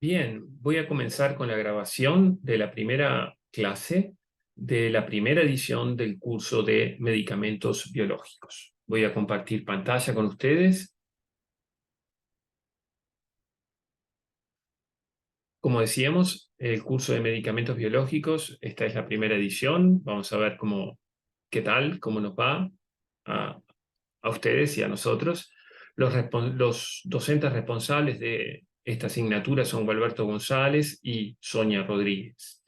Bien, voy a comenzar con la grabación de la primera clase de la primera edición del curso de medicamentos biológicos. Voy a compartir pantalla con ustedes. Como decíamos, el curso de medicamentos biológicos, esta es la primera edición. Vamos a ver qué tal, cómo nos va a, a ustedes y a nosotros. Los docentes responsables de esta asignatura son Gualberto González y Sonia Rodríguez.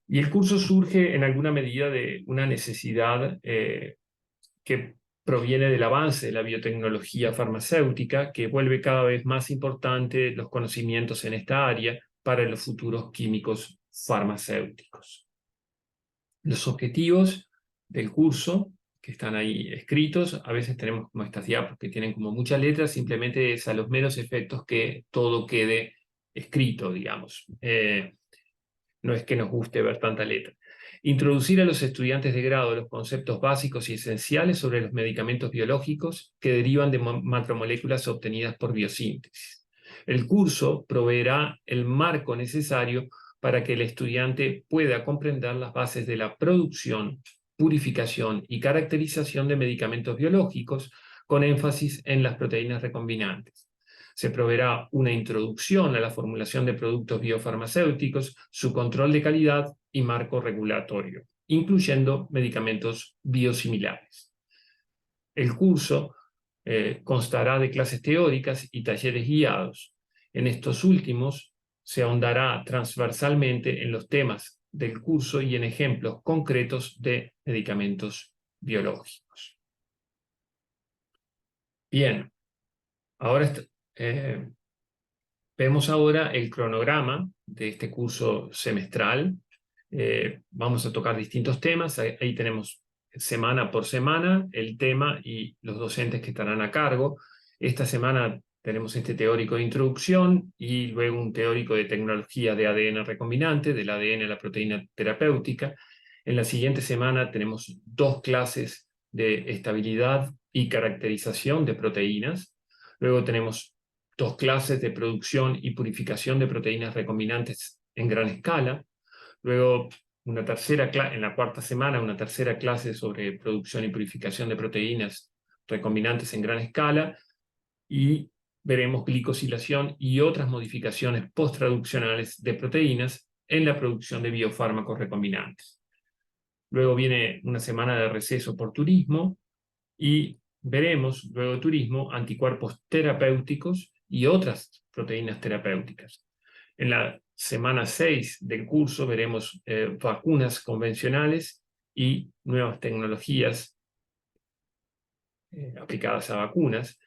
Y el curso surge en alguna medida de una necesidad que proviene del avance de la biotecnología farmacéutica, que vuelve cada vez más importante los conocimientos en esta área para los futuros químicos farmacéuticos. Los objetivos del curso, que están ahí escritos, a veces tenemos como estas diapos que tienen como muchas letras, simplemente es a los meros efectos que todo quede escrito, digamos. No es que nos guste ver tanta letra. Introducir a los estudiantes de grado los conceptos básicos y esenciales sobre los medicamentos biológicos que derivan de macromoléculas obtenidas por biosíntesis. El curso proveerá el marco necesario para que el estudiante pueda comprender las bases de la producción, purificación y caracterización de medicamentos biológicos, con énfasis en las proteínas recombinantes. Se proveerá una introducción a la formulación de productos biofarmacéuticos, su control de calidad y marco regulatorio, incluyendo medicamentos biosimilares. El curso constará de clases teóricas y talleres guiados. En estos últimos se ahondará transversalmente en los temas del curso y en ejemplos concretos de medicamentos biológicos. Bien, ahora vemos ahora el cronograma de este curso semestral. Vamos a tocar distintos temas. Ahí tenemos semana por semana el tema y los docentes que estarán a cargo. Esta semana tenemos este teórico de introducción y luego un teórico de tecnología de ADN recombinante, del ADN a la proteína terapéutica. En la siguiente semana tenemos 2 clases de estabilidad y caracterización de proteínas. Luego tenemos 2 clases de producción y purificación de proteínas recombinantes en gran escala. Luego, en la cuarta semana, una tercera clase sobre producción y purificación de proteínas recombinantes en gran escala. Y veremos glicosilación y otras modificaciones posttraduccionales de proteínas en la producción de biofármacos recombinantes. Luego viene una semana de receso por turismo y veremos, luego de turismo, anticuerpos terapéuticos y otras proteínas terapéuticas. En la semana 6 del curso veremos vacunas convencionales y nuevas tecnologías aplicadas a vacunas.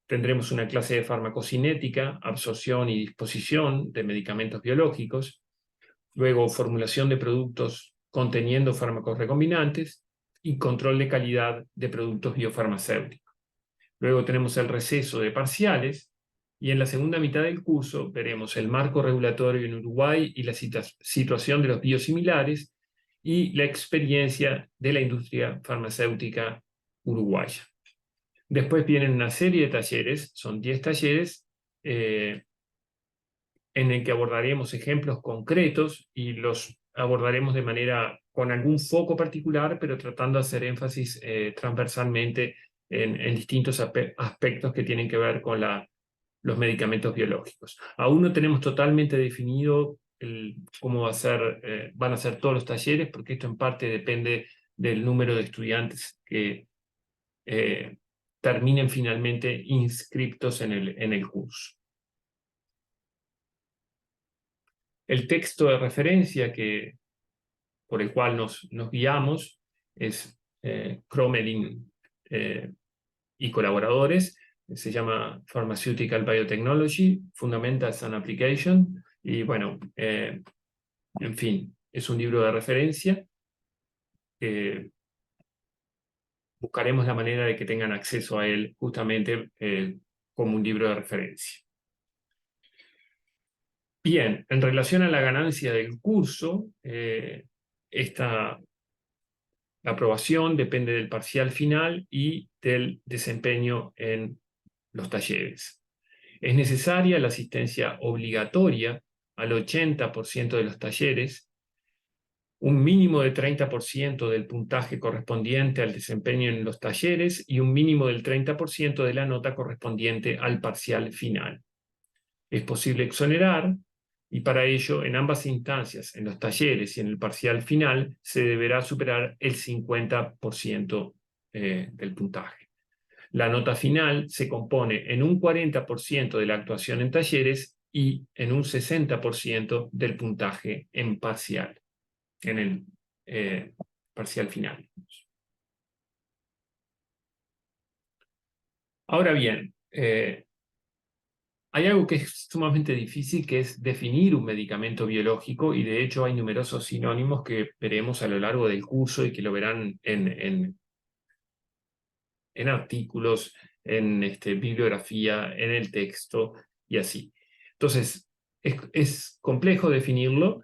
Tendremos una clase de farmacocinética, absorción y disposición de medicamentos biológicos. Luego, formulación de productos conteniendo fármacos recombinantes y control de calidad de productos biofarmacéuticos. Luego tenemos el receso de parciales y en la segunda mitad del curso veremos el marco regulatorio en Uruguay y la situación de los biosimilares y la experiencia de la industria farmacéutica uruguaya. Después vienen una serie de talleres, son 10 talleres, en el que abordaremos ejemplos concretos y los abordaremos de manera con algún foco particular, pero tratando de hacer énfasis transversalmente en distintos aspectos que tienen que ver con los medicamentos biológicos. Aún no tenemos totalmente definido cómo van a ser todos los talleres, porque esto en parte depende del número de estudiantes que terminen finalmente inscriptos en el curso. El texto de referencia por el cual nos guiamos es Cromelin y colaboradores. Se llama Pharmaceutical Biotechnology, Fundamentals and Application. Y bueno, en fin, es un libro de referencia. Buscaremos la manera de que tengan acceso a él justamente como un libro de referencia. Bien, en relación a la ganancia del curso, la aprobación depende del parcial final y del desempeño en los talleres. Es necesaria la asistencia obligatoria al 80% de los talleres, un mínimo de 30% del puntaje correspondiente al desempeño en los talleres y un mínimo del 30% de la nota correspondiente al parcial final. Es posible exonerar y para ello, en ambas instancias, en los talleres y en el parcial final, se deberá superar el 50% del puntaje. La nota final se compone en un 40% de la actuación en talleres y en un 60% del puntaje en parcial, en el parcial final. Ahora bien, hay algo que es sumamente difícil, que es definir un medicamento biológico, y de hecho hay numerosos sinónimos que veremos a lo largo del curso y que lo verán en artículos, en bibliografía, en el texto y así. Entonces, es complejo definirlo.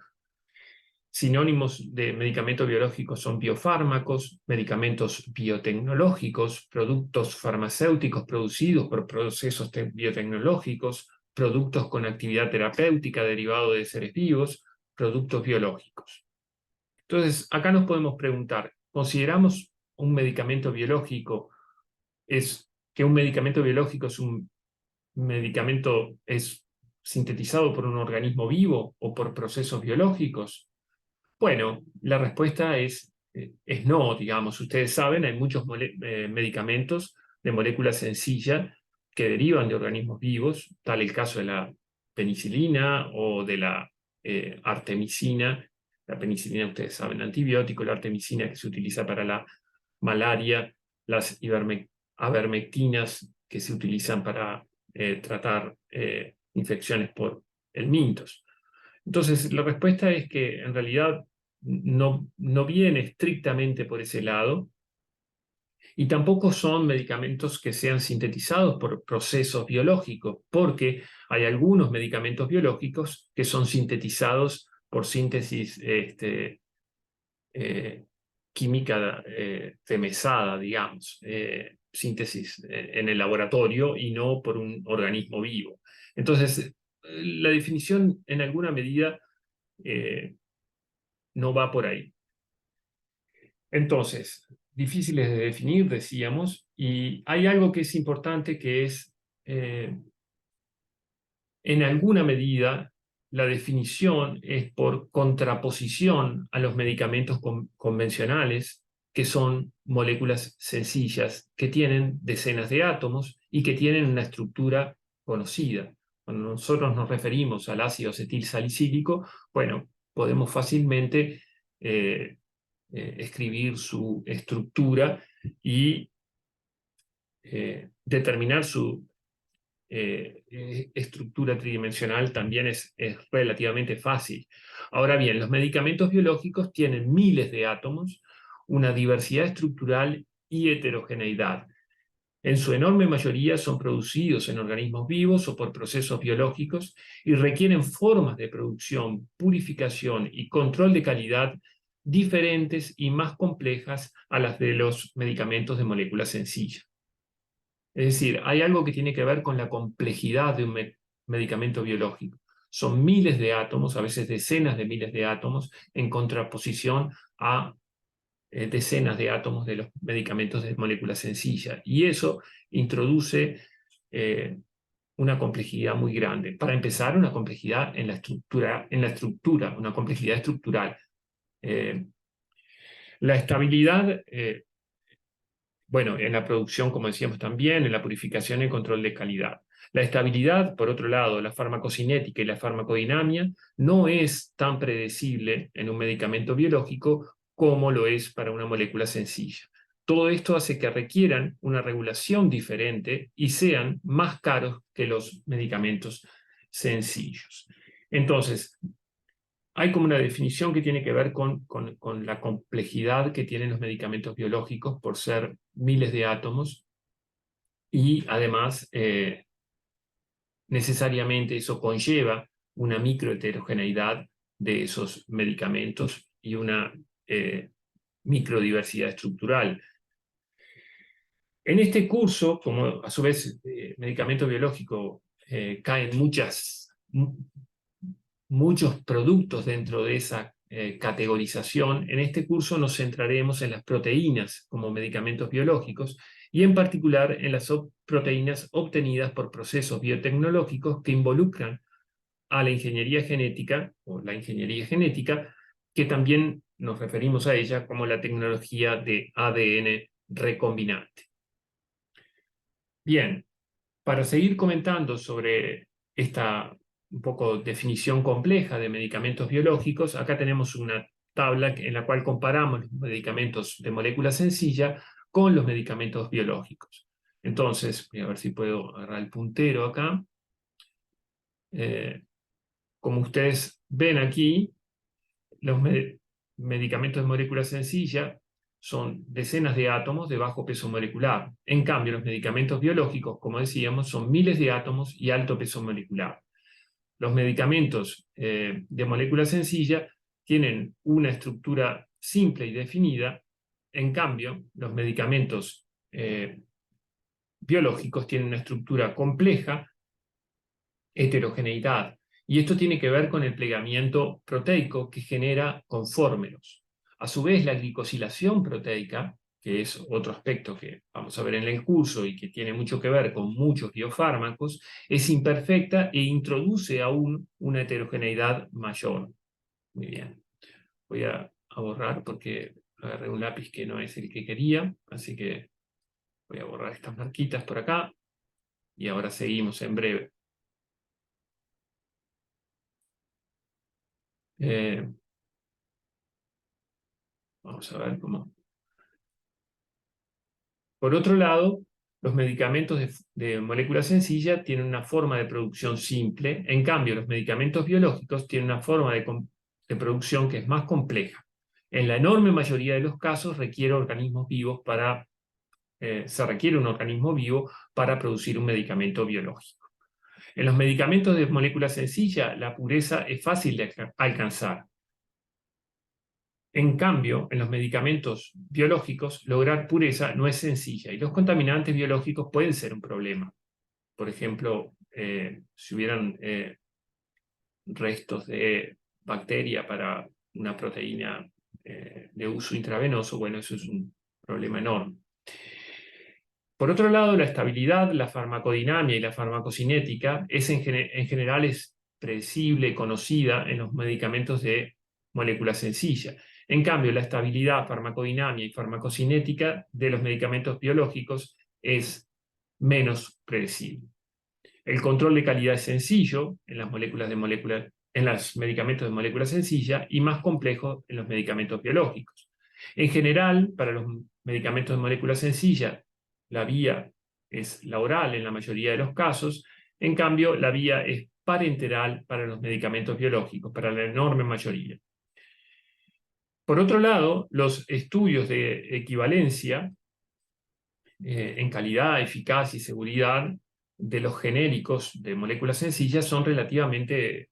Sinónimos de medicamentos biológicos son biofármacos, medicamentos biotecnológicos, productos farmacéuticos producidos por procesos biotecnológicos, productos con actividad terapéutica derivado de seres vivos, productos biológicos. Entonces, acá nos podemos preguntar, ¿consideramos un medicamento biológico que un medicamento biológico es sintetizado por un organismo vivo o por procesos biológicos? Bueno, la respuesta es no, digamos. Ustedes saben, hay muchos medicamentos de molécula sencilla que derivan de organismos vivos, tal el caso de la penicilina o de la artemisina. La penicilina, ustedes saben, antibiótico, la artemisina que se utiliza para la malaria, las avermectinas que se utilizan para tratar infecciones por helmintos. Entonces, la respuesta es que en realidad no viene estrictamente por ese lado, y tampoco son medicamentos que sean sintetizados por procesos biológicos, porque hay algunos medicamentos biológicos que son sintetizados por síntesis eh, química demesada, digamos, síntesis en el laboratorio y no por un organismo vivo. Entonces, la definición en alguna medida no va por ahí. Entonces, difíciles de definir, decíamos, y hay algo que es importante, que es, en alguna medida, la definición es por contraposición a los medicamentos convencionales, que son moléculas sencillas, que tienen decenas de átomos y que tienen una estructura conocida. Cuando nosotros nos referimos al ácido acetil salicílico, bueno, podemos fácilmente escribir su estructura y determinar su estructura tridimensional también es relativamente fácil. Ahora bien, los medicamentos biológicos tienen miles de átomos, una diversidad estructural y heterogeneidad. En su enorme mayoría son producidos en organismos vivos o por procesos biológicos y requieren formas de producción, purificación y control de calidad diferentes y más complejas a las de los medicamentos de molécula sencilla. Es decir, hay algo que tiene que ver con la complejidad de un medicamento biológico. Son miles de átomos, a veces decenas de miles de átomos, en contraposición a decenas de átomos de los medicamentos de molécula sencilla. Y eso introduce una complejidad muy grande. Para empezar, una complejidad en la estructura, una complejidad estructural. La estabilidad, bueno, en la producción, como decíamos también, en la purificación y control de calidad. La estabilidad, por otro lado, la farmacocinética y la farmacodinamia, no es tan predecible en un medicamento biológico como lo es para una molécula sencilla. Todo esto hace que requieran una regulación diferente y sean más caros que los medicamentos sencillos. Entonces, hay como una definición que tiene que ver con la complejidad que tienen los medicamentos biológicos por ser miles de átomos, y además necesariamente eso conlleva una microheterogeneidad de esos medicamentos y una microdiversidad estructural. En este curso, como a su vez medicamento biológico caen muchos productos dentro de esa categorización. En este curso nos centraremos en las proteínas como medicamentos biológicos y en particular en las proteínas obtenidas por procesos biotecnológicos que involucran a la ingeniería genética o la ingeniería genética, que también nos referimos a ella como la tecnología de ADN recombinante. Bien, para seguir comentando sobre esta un poco definición compleja de medicamentos biológicos, acá tenemos una tabla en la cual comparamos los medicamentos de molécula sencilla con los medicamentos biológicos. Entonces, voy a ver si puedo agarrar el puntero acá. Como ustedes ven aquí, los medicamentos de molécula sencilla son decenas de átomos de bajo peso molecular. En cambio, los medicamentos biológicos, como decíamos, son miles de átomos y alto peso molecular. Los medicamentos de molécula sencilla tienen una estructura simple y definida. En cambio, los medicamentos biológicos tienen una estructura compleja, heterogeneidad. Y esto tiene que ver con el plegamiento proteico que genera conformeros. A su vez, la glicosilación proteica, que es otro aspecto que vamos a ver en el curso y que tiene mucho que ver con muchos biofármacos, es imperfecta e introduce aún una heterogeneidad mayor. Muy bien. Voy a borrar porque agarré un lápiz que no es el que quería, así que voy a borrar estas marquitas por acá y ahora seguimos en breve. Vamos a ver cómo. Por otro lado, los medicamentos de molécula sencilla tienen una forma de producción simple, en cambio los medicamentos biológicos tienen una forma de producción que es más compleja. En la enorme mayoría de los casos se requiere un organismo vivo para producir un medicamento biológico. En los medicamentos de molécula sencilla, la pureza es fácil de alcanzar. En cambio, en los medicamentos biológicos, lograr pureza no es sencilla y los contaminantes biológicos pueden ser un problema. Por ejemplo, si hubieran restos de bacteria para una proteína de uso intravenoso, bueno, eso es un problema enorme. Por otro lado, la estabilidad, la farmacodinámica y la farmacocinética en general es predecible y conocida en los medicamentos de molécula sencilla. En cambio, la estabilidad farmacodinámica y farmacocinética de los medicamentos biológicos es menos predecible. El control de calidad es sencillo en los medicamentos de molécula sencilla y más complejo en los medicamentos biológicos. En general, para los medicamentos de molécula sencilla, la vía es la oral en la mayoría de los casos. En cambio, la vía es parenteral para los medicamentos biológicos, para la enorme mayoría. Por otro lado, los estudios de equivalencia en calidad, eficacia y seguridad de los genéricos de moléculas sencillas son relativamente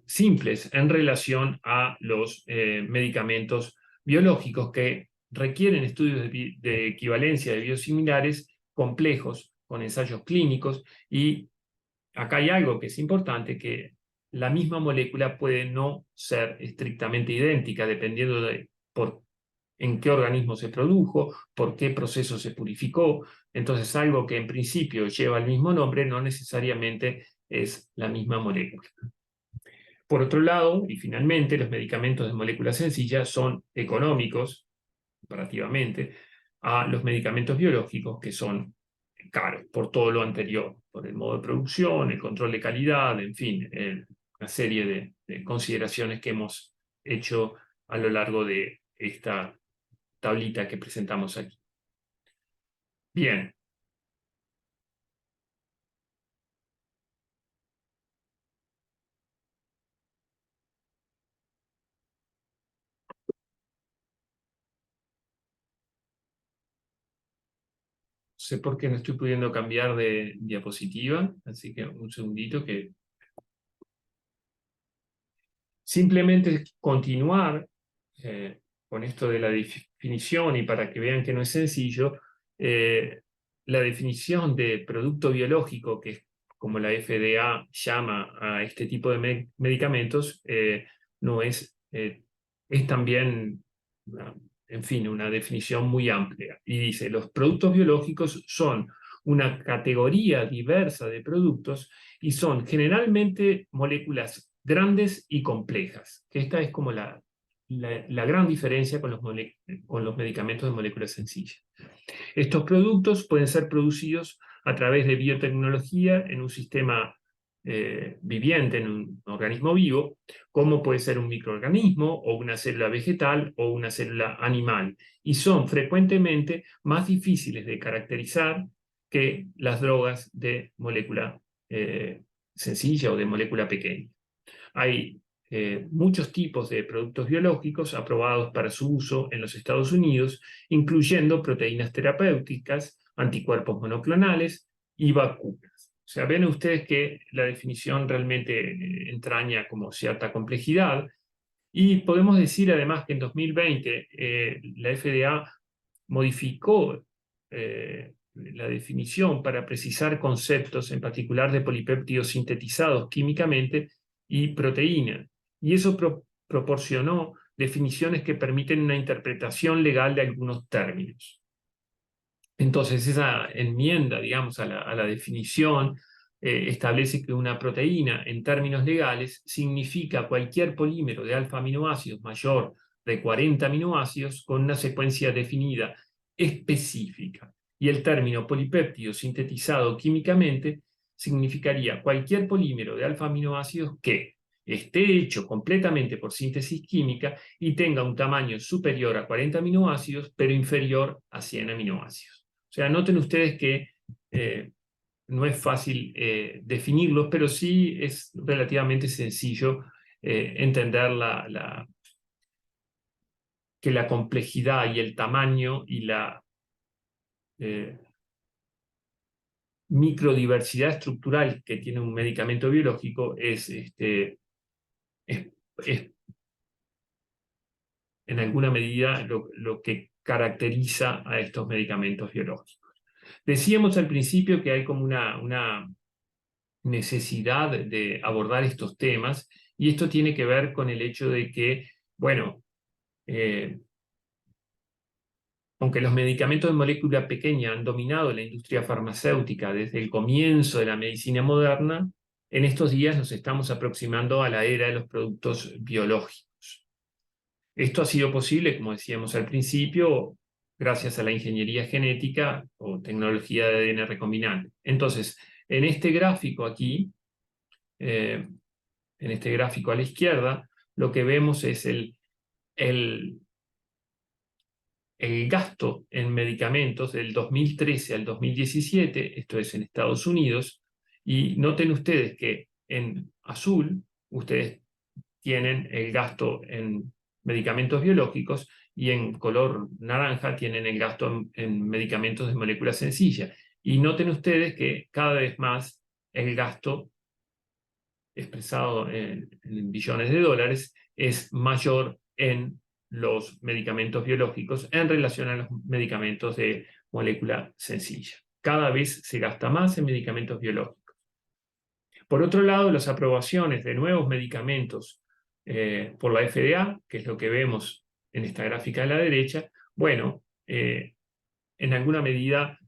simples en relación a los medicamentos biológicos que requieren estudios de equivalencia de biosimilares complejos con ensayos clínicos, y acá hay algo que es importante, que la misma molécula puede no ser estrictamente idéntica dependiendo de en qué organismo se produjo, por qué proceso se purificó. Entonces, algo que en principio lleva el mismo nombre no necesariamente es la misma molécula. Por otro lado, y finalmente, los medicamentos de molécula sencilla son económicos, comparativamente, a los medicamentos biológicos, que son caros por todo lo anterior, por el modo de producción, el control de calidad, en fin, una serie de consideraciones que hemos hecho a lo largo de esta tablita que presentamos aquí. Bien. No sé por qué no estoy pudiendo cambiar de diapositiva, así que un segundito que... Simplemente continuar con esto de la definición, y para que vean que no es sencillo, la definición de producto biológico, que es como la FDA llama a este tipo de medicamentos, no es, es también, en fin, una definición muy amplia. Y dice, los productos biológicos son una categoría diversa de productos y son generalmente moléculas grandes y complejas, que esta es como la gran diferencia con los medicamentos de moléculas sencillas. Estos productos pueden ser producidos a través de biotecnología en un sistema viviente, en un organismo vivo, como puede ser un microorganismo o una célula vegetal o una célula animal, y son frecuentemente más difíciles de caracterizar que las drogas de molécula sencilla o de molécula pequeña. Hay muchos tipos de productos biológicos aprobados para su uso en los Estados Unidos, incluyendo proteínas terapéuticas, anticuerpos monoclonales y vacunas. O sea, ven ustedes que la definición realmente entraña como cierta complejidad, y podemos decir además que en 2020 la FDA modificó la definición para precisar conceptos, en particular de polipéptidos sintetizados químicamente y proteína. Y eso proporcionó definiciones que permiten una interpretación legal de algunos términos. Entonces, esa enmienda, digamos, a la definición establece que una proteína, en términos legales, significa cualquier polímero de alfa-aminoácidos mayor de 40 aminoácidos con una secuencia definida específica. Y el término polipéptido sintetizado químicamente significaría cualquier polímero de alfa-aminoácidos que esté hecho completamente por síntesis química y tenga un tamaño superior a 40 aminoácidos, pero inferior a 100 aminoácidos. O sea, noten ustedes que no es fácil definirlos, pero sí es relativamente sencillo entender que la complejidad y el tamaño y la microdiversidad estructural que tiene un medicamento biológico es en alguna medida lo que caracteriza a estos medicamentos biológicos. Decíamos al principio que hay como una necesidad de abordar estos temas, y esto tiene que ver con el hecho de que, bueno, aunque los medicamentos de molécula pequeña han dominado la industria farmacéutica desde el comienzo de la medicina moderna, en estos días nos estamos aproximando a la era de los productos biológicos. Esto ha sido posible, como decíamos al principio, gracias a la ingeniería genética o tecnología de ADN recombinante. Entonces, en este gráfico aquí, en este gráfico a la izquierda, lo que vemos es el gasto en medicamentos del 2013 al 2017, esto es en Estados Unidos, y noten ustedes que en azul ustedes tienen el gasto en medicamentos biológicos y en color naranja tienen el gasto en medicamentos de molécula sencilla. Y noten ustedes que cada vez más el gasto expresado en billones de dólares es mayor en los medicamentos biológicos en relación a los medicamentos de molécula sencilla. Cada vez se gasta más en medicamentos biológicos. Por otro lado, las aprobaciones de nuevos medicamentos por la FDA, que es lo que vemos en esta gráfica de la derecha, bueno, en alguna medida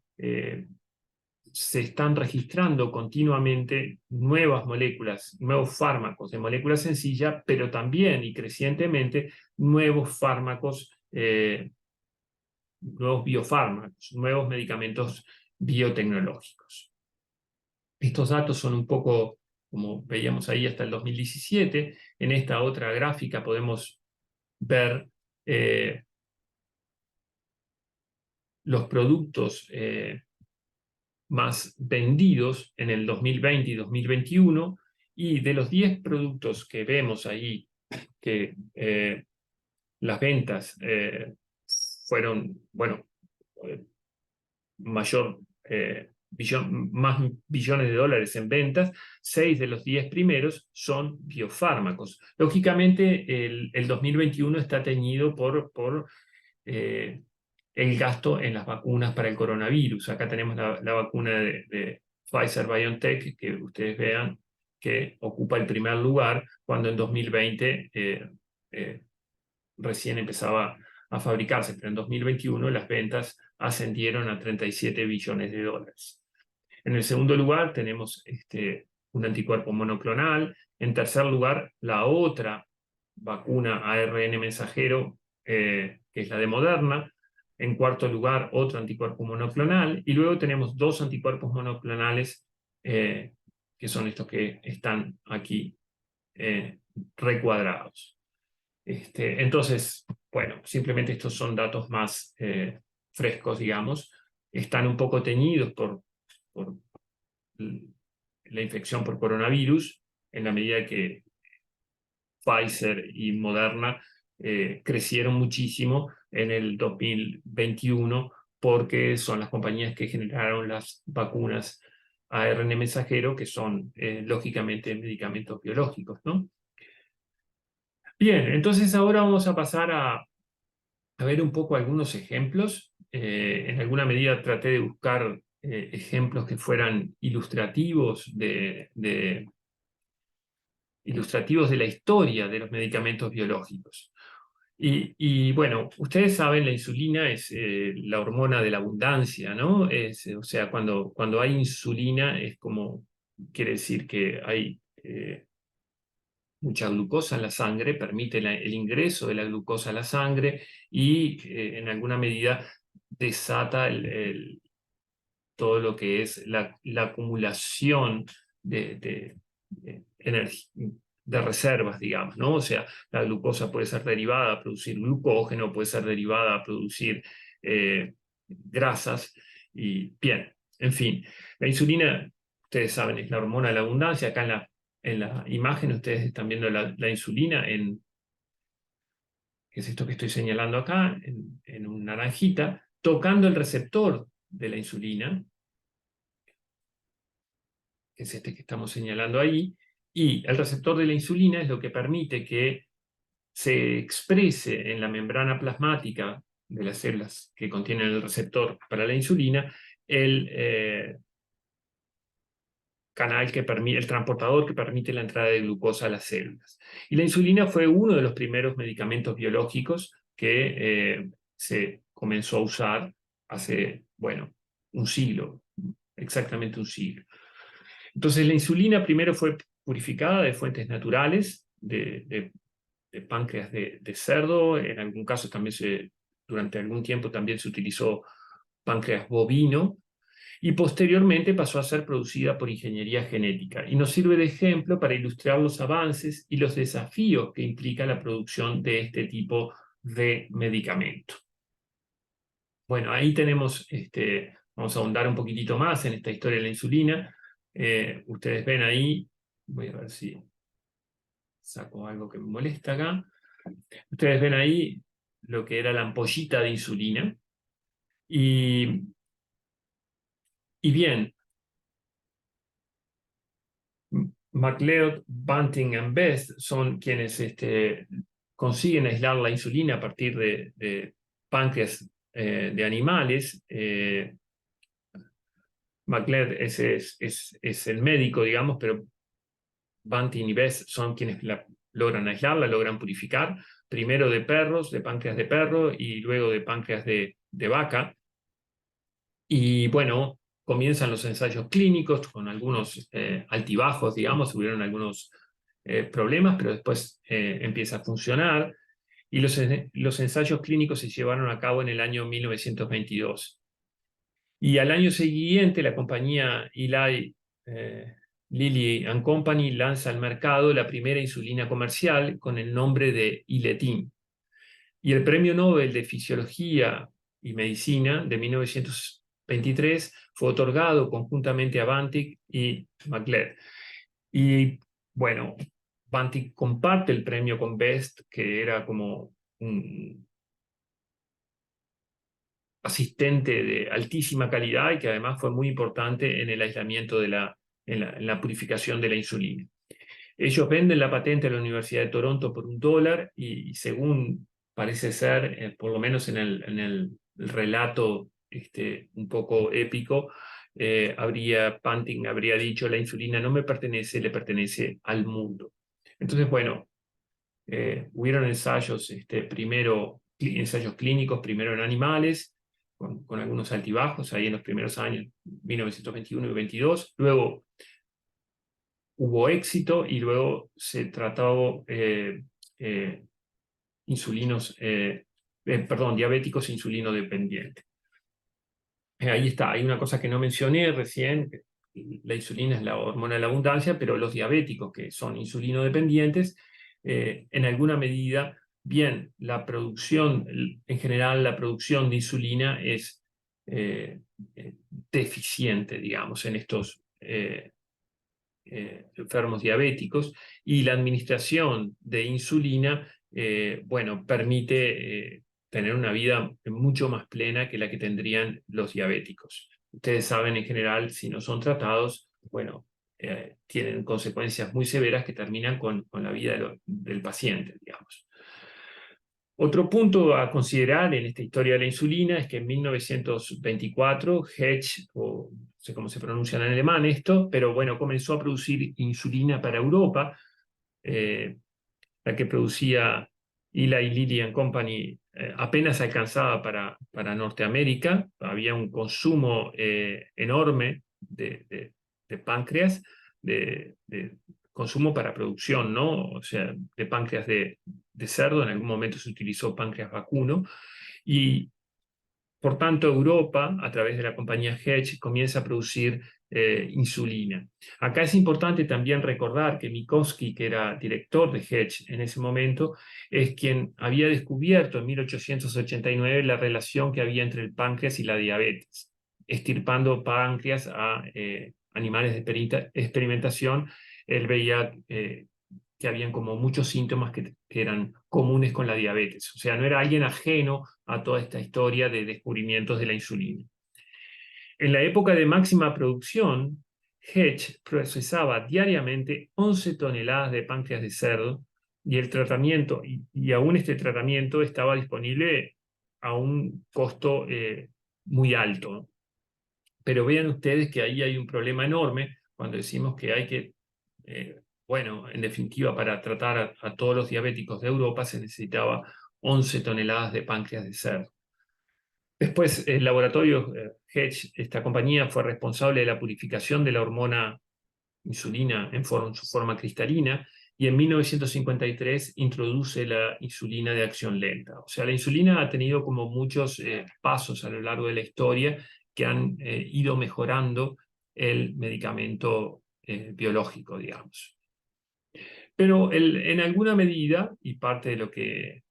se están registrando continuamente nuevas moléculas, nuevos fármacos de molécula sencilla, pero también y crecientemente nuevos fármacos, nuevos biofármacos, nuevos medicamentos biotecnológicos. Estos datos son un poco, como veíamos ahí, hasta el 2017. En esta otra gráfica podemos ver los productos más vendidos en el 2020 y 2021, y de los 10 productos que vemos ahí, que las ventas fueron, bueno, más billones de dólares en ventas, 6 de los 10 primeros son biofármacos. Lógicamente, el 2021 está teñido por el gasto en las vacunas para el coronavirus. Acá tenemos la vacuna de Pfizer-BioNTech, que ustedes vean que ocupa el primer lugar cuando en 2020 recién empezaba a fabricarse, pero en 2021 las ventas ascendieron a 37 billones de dólares. En el segundo lugar tenemos un anticuerpo monoclonal. En tercer lugar, la otra vacuna ARN mensajero, que es la de Moderna. En cuarto lugar, otro anticuerpo monoclonal. Y luego tenemos dos anticuerpos monoclonales, que son estos que están aquí recuadrados. Entonces, bueno, simplemente estos son datos más frescos, digamos. Están un poco teñidos por la infección por coronavirus, en la medida que Pfizer y Moderna crecieron muchísimo en el 2021 porque son las compañías que generaron las vacunas ARN mensajero, que son lógicamente medicamentos biológicos, ¿no? Bien, entonces ahora vamos a pasar a ver un poco algunos ejemplos. En alguna medida traté de buscar ejemplos que fueran ilustrativos ilustrativos de la historia de los medicamentos biológicos. Y bueno, ustedes saben, la insulina es la hormona de la abundancia, ¿no? O sea, cuando hay insulina es como, quiere decir que hay mucha glucosa en la sangre, permite el ingreso de la glucosa a la sangre y en alguna medida desata todo lo que es la acumulación de reservas, digamos, ¿no? O sea, la glucosa puede ser derivada a producir glucógeno, puede ser derivada a producir grasas, y bien, en fin. La insulina, ustedes saben, es la hormona de la abundancia. Acá en la imagen ustedes están viendo la insulina que es esto que estoy señalando acá, en un naranjita, tocando el receptor de la insulina, que es este que estamos señalando ahí, y el receptor de la insulina es lo que permite que se exprese en la membrana plasmática de las células que contienen el receptor para la insulina el canal que permite, el transportador que permite la entrada de glucosa a las células. Y la insulina fue uno de los primeros medicamentos biológicos que se comenzó a usar hace, bueno, un siglo, exactamente un siglo. Entonces la insulina primero fue purificada de fuentes naturales, de páncreas de cerdo, en algún caso también durante algún tiempo también se utilizó páncreas bovino, y posteriormente pasó a ser producida por ingeniería genética. Y nos sirve de ejemplo para ilustrar los avances y los desafíos que implica la producción de este tipo de medicamento. Bueno, ahí tenemos, vamos a ahondar un poquitito más en esta historia de la insulina. Ustedes ven ahí, voy a ver si saco algo que me molesta acá. Ustedes ven ahí lo que era la ampollita de insulina. Y bien, MacLeod, Banting y Best son quienes consiguen aislar la insulina a partir de páncreas de animales. MacLeod es el médico, digamos, pero Banting y Best son quienes logran aislarla, logran purificar, primero de perros, de páncreas de perro, y luego de páncreas de vaca. Y bueno, comienzan los ensayos clínicos con algunos altibajos, digamos, hubieron algunos problemas, pero después empieza a funcionar. Y los ensayos clínicos se llevaron a cabo en el año 1922. Y al año siguiente, la compañía Lilly and Company lanza al mercado la primera insulina comercial con el nombre de Iletin. Y el Premio Nobel de Fisiología y Medicina de 1923 fue otorgado conjuntamente a Banting y MacLeod. Y bueno, Banting comparte el premio con Best, que era como un asistente de altísima calidad y que además fue muy importante en el aislamiento en la purificación de la insulina. Ellos venden la patente a la Universidad de Toronto por $1 y según parece ser, por lo menos en el relato un poco épico, Panting habría dicho, la insulina no me pertenece, le pertenece al mundo. Entonces, bueno, hubieron ensayos, ensayos clínicos, primero en animales, con algunos altibajos, ahí en los primeros años, 1921 y 22. Luego hubo éxito y luego se trató diabéticos insulino dependientes. Ahí está, hay una cosa que no mencioné recién, la insulina es la hormona de la abundancia, pero los diabéticos que son insulino dependientes, en alguna medida, bien, la producción, en general la producción de insulina es deficiente, digamos, en estos enfermos diabéticos, y la administración de insulina, bueno, permite tener una vida mucho más plena que la que tendrían los diabéticos. Ustedes saben, en general, si no son tratados, bueno, tienen consecuencias muy severas que terminan con la vida del paciente, digamos. Otro punto a considerar en esta historia de la insulina es que en 1924 Hedge, o no sé cómo se pronuncia en alemán esto, pero bueno, comenzó a producir insulina para Europa, la que producía Eli Lilly and Company apenas alcanzaba para Norteamérica. Había un consumo enorme de páncreas, de consumo para producción, ¿no? O sea, de páncreas de cerdo. En algún momento se utilizó páncreas vacuno, y por tanto Europa, a través de la compañía Hedge, comienza a producir insulina. Acá es importante también recordar que Mikoski, que era director de Hedge en ese momento, es quien había descubierto en 1889 la relación que había entre el páncreas y la diabetes, extirpando páncreas a animales de experimentación. Él veía que habían como muchos síntomas que eran comunes con la diabetes. O sea, no era alguien ajeno a toda esta historia de descubrimientos de la insulina. En la época de máxima producción, Hedge procesaba diariamente 11 toneladas de páncreas de cerdo, y el tratamiento, y aún este tratamiento estaba disponible a un costo muy alto. Pero vean ustedes que ahí hay un problema enorme cuando decimos que hay que, bueno, en definitiva, para tratar a todos los diabéticos de Europa se necesitaba 11 toneladas de páncreas de cerdo. Después, el laboratorio Hedge, esta compañía, fue responsable de la purificación de la hormona insulina en su forma cristalina, y en 1953 introduce la insulina de acción lenta. O sea, la insulina ha tenido como muchos pasos a lo largo de la historia que han ido mejorando el medicamento biológico, digamos. Pero en alguna medida, y parte de lo que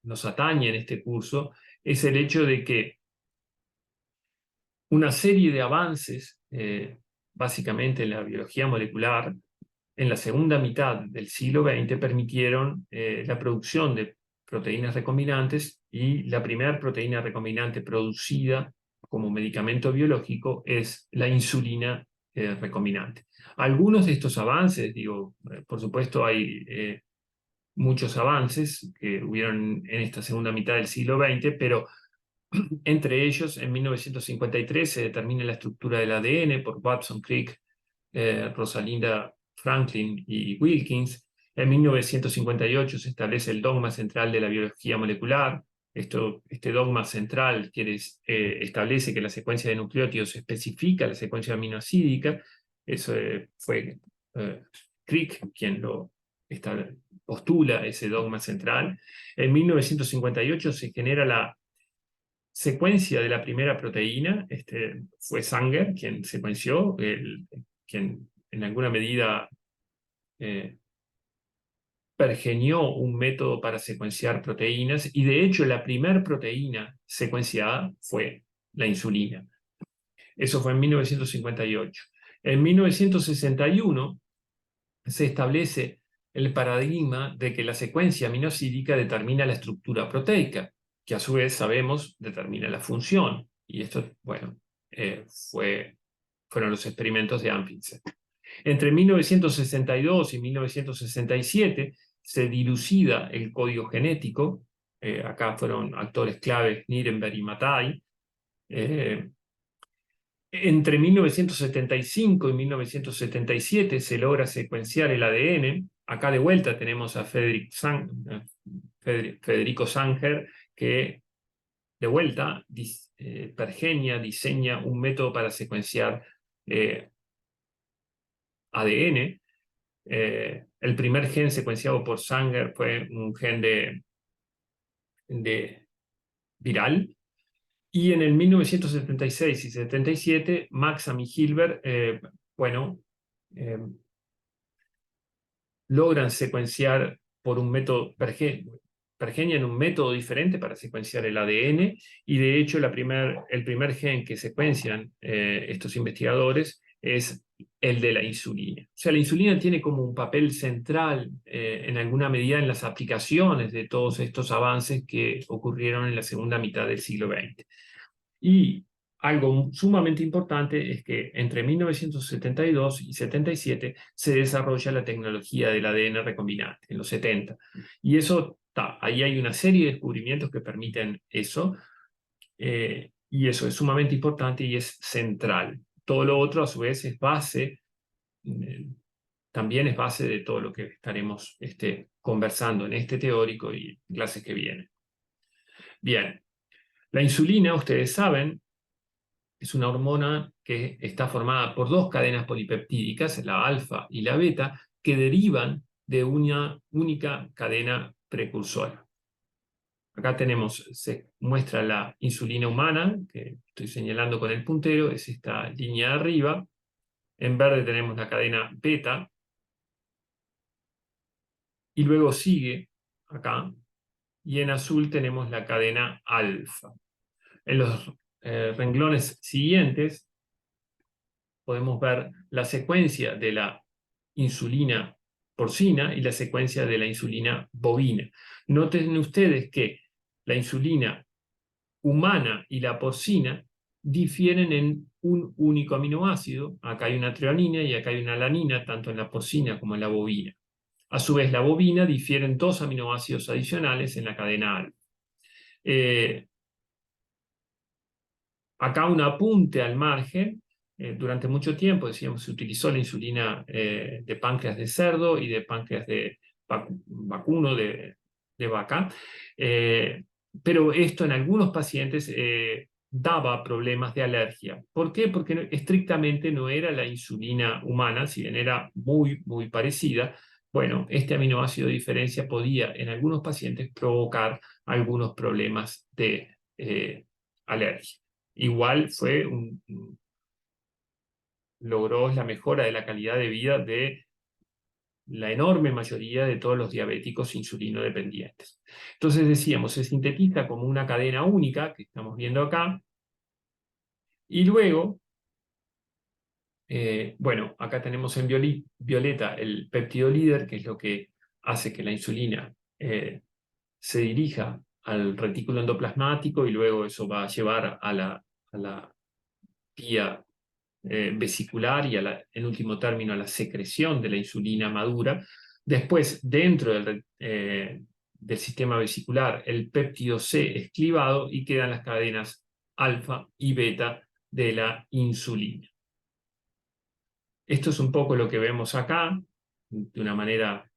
nos atañe en este curso, es el hecho de que una serie de avances, básicamente en la biología molecular, en la segunda mitad del siglo XX permitieron la producción de proteínas recombinantes, y la primera proteína recombinante producida como medicamento biológico es la insulina recombinante. Algunos de estos avances, digo, por supuesto hay muchos avances que hubieron en esta segunda mitad del siglo XX, pero entre ellos, en 1953 se determina la estructura del ADN por Watson, Crick, Rosalinda Franklin y Wilkins. En 1958 se establece el dogma central de la biología molecular. Este dogma central establece que la secuencia de nucleótidos especifica la secuencia aminoácidica. Eso fue Crick quien postula ese dogma central. En 1958 se genera la secuencia de la primera proteína. Fue Sanger quien secuenció, quien en alguna medida pergenió un método para secuenciar proteínas, y de hecho la primera proteína secuenciada fue la insulina. Eso fue en 1958. En 1961 se establece el paradigma de que la secuencia aminosídica determina la estructura proteica, que a su vez sabemos determina la función. Y esto, bueno, fueron los experimentos de Amundsen. Entre 1962 y 1967 se dilucida el código genético. Acá fueron actores claves Nirenberg y Mattei. Entre 1975 y 1977 se logra secuenciar el ADN. Acá de vuelta tenemos a Federico Sanger, que de vuelta pergenia, diseña un método para secuenciar ADN. El primer gen secuenciado por Sanger fue un gen de viral. Y en el 1976 y 77, Maxam y Hilbert, bueno, eh, logran secuenciar por un método, pergenian un método diferente para secuenciar el ADN, y de hecho el primer gen que secuencian estos investigadores es el de la insulina. O sea, la insulina tiene como un papel central en alguna medida en las aplicaciones de todos estos avances que ocurrieron en la segunda mitad del siglo XX. Y algo sumamente importante es que entre 1972 y 77 se desarrolla la tecnología del ADN recombinante, en los 70. Y eso, ahí hay una serie de descubrimientos que permiten eso, y eso es sumamente importante y es central. Todo lo otro, a su vez, es base, eh, también es base de todo lo que estaremos conversando en este teórico y clases que vienen. Bien, la insulina, ustedes saben, es una hormona que está formada por dos cadenas polipeptídicas, la alfa y la beta, que derivan de una única cadena precursora. Acá se muestra la insulina humana, que estoy señalando con el puntero, es esta línea de arriba. En verde tenemos la cadena beta, y luego sigue acá, y en azul tenemos la cadena alfa. En los renglones siguientes podemos ver la secuencia de la insulina porcina y la secuencia de la insulina bovina. Noten ustedes que la insulina humana y la porcina difieren en un único aminoácido. Acá hay una treonina y acá hay una alanina, tanto en la porcina como en la bovina. A su vez, la bovina difiere en dos aminoácidos adicionales en la cadena alfa. Acá un apunte al margen. Durante mucho tiempo, decíamos, se utilizó la insulina de páncreas de cerdo y de páncreas de vacuno, de vaca, pero esto en algunos pacientes daba problemas de alergia. ¿Por qué? Porque estrictamente no era la insulina humana, si bien era muy, muy parecida. Bueno, este aminoácido de diferencia podía en algunos pacientes provocar algunos problemas de alergia. Igual logró la mejora de la calidad de vida de la enorme mayoría de todos los diabéticos insulinodependientes. Entonces decíamos, se sintetiza como una cadena única, que estamos viendo acá, y luego, bueno, acá tenemos en violeta el péptido líder, que es lo que hace que la insulina se dirija al retículo endoplasmático, y luego eso va a llevar a la vía vesicular y en último término a la secreción de la insulina madura. Después, dentro del sistema vesicular, el péptido C es clivado y quedan las cadenas alfa y beta de la insulina. Esto es un poco lo que vemos acá, de una manera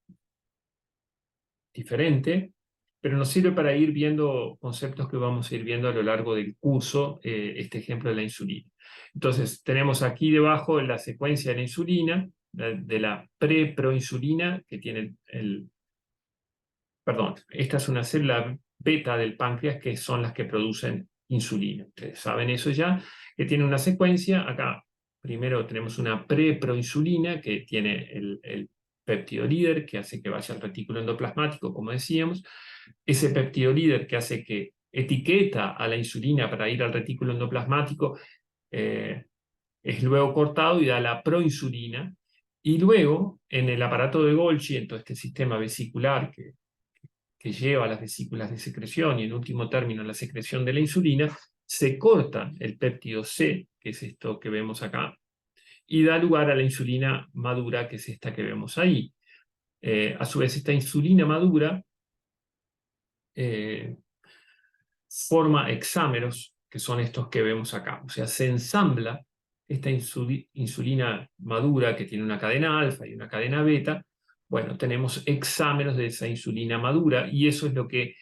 diferente, pero nos sirve para ir viendo conceptos que vamos a ir viendo a lo largo del curso, este ejemplo de la insulina. Entonces, tenemos aquí debajo la secuencia de la insulina, de la preproinsulina, que tiene perdón, esta es una célula beta del páncreas, que son las que producen insulina. Ustedes saben eso ya, que tiene una secuencia. Acá primero tenemos una preproinsulina, que tiene el péptido líder, que hace que vaya al retículo endoplasmático, como decíamos. Ese péptido líder que hace que etiqueta a la insulina para ir al retículo endoplasmático, es luego cortado y da la proinsulina. Y luego, en el aparato de Golgi, en todo este sistema vesicular que lleva a las vesículas de secreción y en último término la secreción de la insulina, se corta el péptido C, que es esto que vemos acá, y da lugar a la insulina madura, que es esta que vemos ahí. A su vez, esta insulina madura forma hexámeros, que son estos que vemos acá. O sea, se ensambla esta insulina madura que tiene una cadena alfa y una cadena beta, bueno, tenemos hexámeros de esa insulina madura y eso es lo que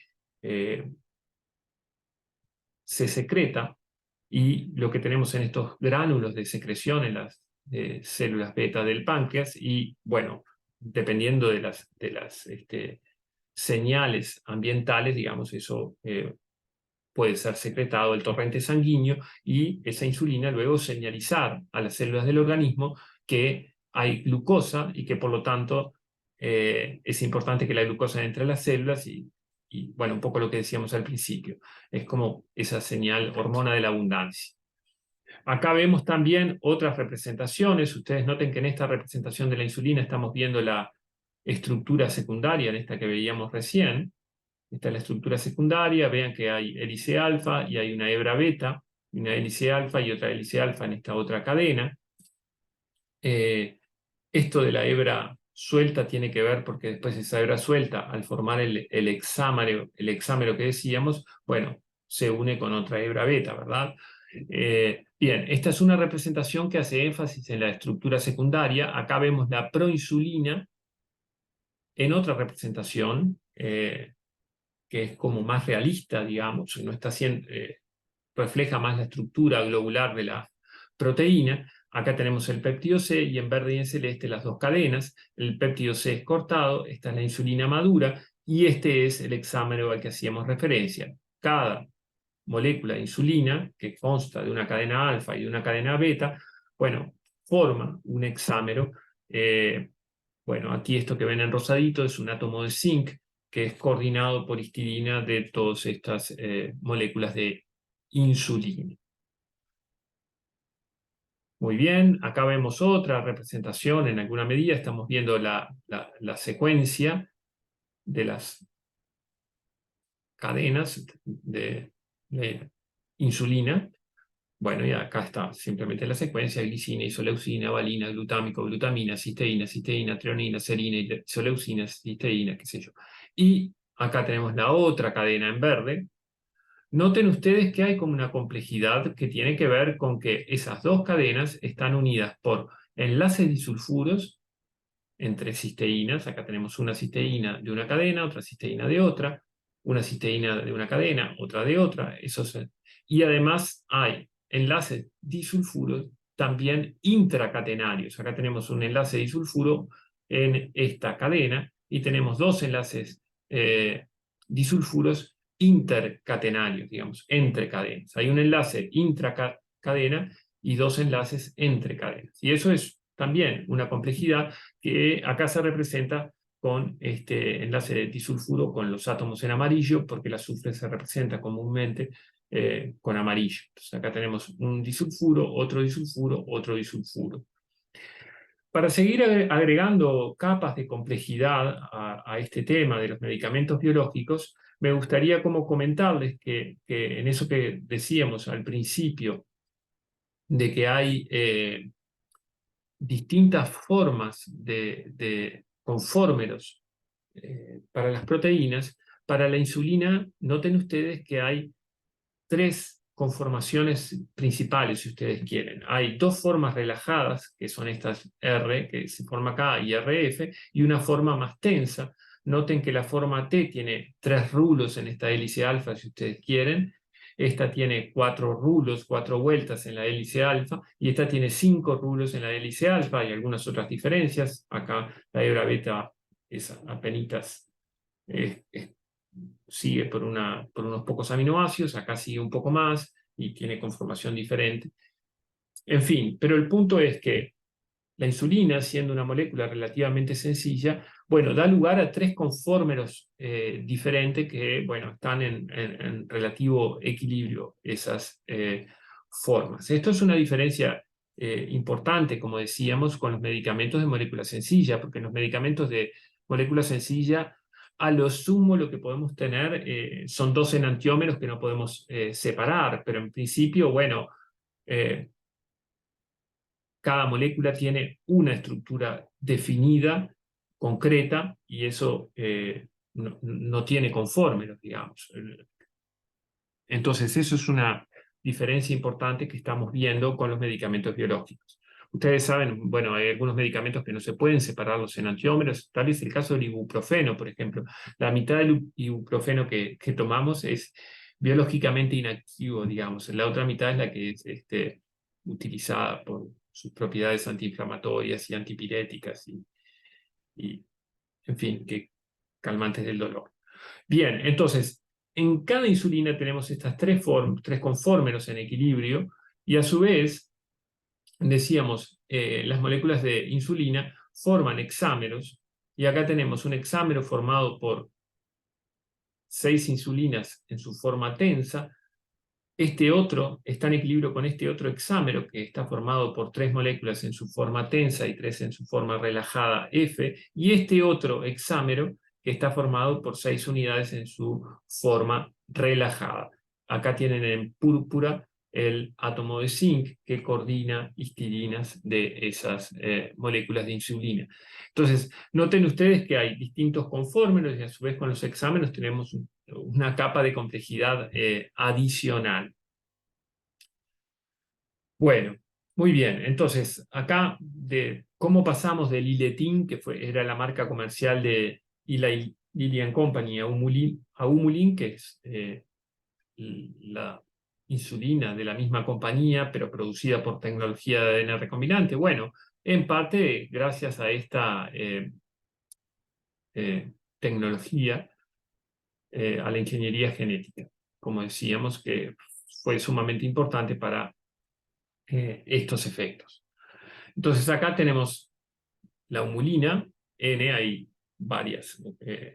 se secreta, y lo que tenemos en estos gránulos de secreción en las células beta del páncreas. Y bueno, dependiendo de las señales ambientales, digamos, eso puede ser secretado el torrente sanguíneo y esa insulina luego señalizar a las células del organismo que hay glucosa y que por lo tanto es importante que la glucosa entre a las células y bueno, un poco lo que decíamos al principio, es como esa señal hormona de la abundancia. Acá vemos también otras representaciones. Ustedes noten que en esta representación de la insulina estamos viendo la estructura secundaria, en esta que veíamos recién. Esta es la estructura secundaria. Vean que hay hélice alfa y hay una hebra beta, y una hélice alfa y otra hélice alfa en esta otra cadena. Esto de la hebra suelta tiene que ver porque después esa hebra suelta, al formar el hexámero que decíamos, bueno, se une con otra hebra beta, ¿verdad? Bien, esta es una representación que hace énfasis en la estructura secundaria. Acá vemos la proinsulina en otra representación, que es como más realista, digamos, no está refleja más la estructura globular de la proteína. Acá tenemos el péptido C y en verde y en celeste las dos cadenas. El péptido C es cortado, esta es la insulina madura y este es el hexámero al que hacíamos referencia. Cada molécula de insulina, que consta de una cadena alfa y de una cadena beta, bueno, forma un hexámero. Bueno, aquí esto que ven en rosadito es un átomo de zinc que es coordinado por histidina de todas estas moléculas de insulina. Muy bien, acá vemos otra representación en alguna medida. Estamos viendo la secuencia de las cadenas de insulina. Bueno, y acá está simplemente la secuencia: glicina, isoleucina, valina, glutámico, glutamina, cisteína, treonina, serina, isoleucina, cisteína, qué sé yo. Y acá tenemos la otra cadena en verde. Noten ustedes que hay como una complejidad que tiene que ver con que esas dos cadenas están unidas por enlaces disulfuros entre cisteínas. Acá tenemos una cisteína de una cadena, otra cisteína de otra, una cisteína de una cadena, otra de otra. Y además hay enlaces disulfuros también intracatenarios. Acá tenemos un enlace disulfuro en esta cadena y tenemos dos enlaces disulfuros intercatenarios, digamos, entre cadenas. Hay un enlace intracadena y dos enlaces entre cadenas. Y eso es también una complejidad que acá se representa con este enlace de disulfuro con los átomos en amarillo, porque el azufre se representa comúnmente con amarillo. Entonces acá tenemos un disulfuro, otro disulfuro, otro disulfuro. Para seguir agregando capas de complejidad a este tema de los medicamentos biológicos, me gustaría como comentarles que en eso que decíamos al principio, de que hay distintas formas de conformeros para las proteínas. Para la insulina, noten ustedes que hay tres conformaciones principales, si ustedes quieren. Hay dos formas relajadas, que son estas R, que se forma acá, y RF, y una forma más tensa. Noten que la forma T tiene 3 rulos en esta hélice alfa, si ustedes quieren. Esta tiene 4 rulos, 4 vueltas en la hélice alfa, y esta tiene 5 rulos en la hélice alfa. Hay algunas otras diferencias. Acá la hebra beta es apenitas, sigue por unos pocos aminoácidos, acá sigue un poco más y tiene conformación diferente. En fin, pero el punto es que la insulina, siendo una molécula relativamente sencilla, bueno, da lugar a 3 conformeros diferentes que, bueno, están en relativo equilibrio, esas formas. Esto es una diferencia importante, como decíamos, con los medicamentos de molécula sencilla, porque en los medicamentos de molécula sencilla, a lo sumo lo que podemos tener son 2 enantiómeros que no podemos separar, pero en principio, bueno, cada molécula tiene una estructura definida, concreta, y eso no tiene conformeros, digamos. Entonces, eso es una diferencia importante que estamos viendo con los medicamentos biológicos. Ustedes saben, bueno, hay algunos medicamentos que no se pueden separar los enantiómeros, tal es el caso del ibuprofeno, por ejemplo. La mitad del ibuprofeno que tomamos es biológicamente inactivo, digamos. La otra mitad es la que es utilizada por sus propiedades antiinflamatorias y antipiréticas y en fin, que calmantes del dolor. Bien, entonces, en cada insulina tenemos estas tres conformes en equilibrio y a su vez, decíamos, las moléculas de insulina forman hexámeros y acá tenemos un hexámero formado por 6 insulinas en su forma tensa. Este otro está en equilibrio con este otro hexámero que está formado por 3 moléculas en su forma tensa y 3 en su forma relajada F, y este otro hexámero que está formado por 6 unidades en su forma relajada. Acá tienen en púrpura el átomo de zinc que coordina histidines de esas moléculas de insulina. Entonces, noten ustedes que hay distintos conformes y a su vez con los hexámeros tenemos una capa de complejidad adicional. Bueno, muy bien. Entonces, acá, de cómo pasamos del Iletin, que era la marca comercial de Eli Lilly and Company, a Humulin, que es la insulina de la misma compañía, pero producida por tecnología de ADN recombinante. Bueno, en parte gracias a esta tecnología, a la ingeniería genética, como decíamos, que fue sumamente importante para estos efectos. Entonces acá tenemos la humulina, N, hay varias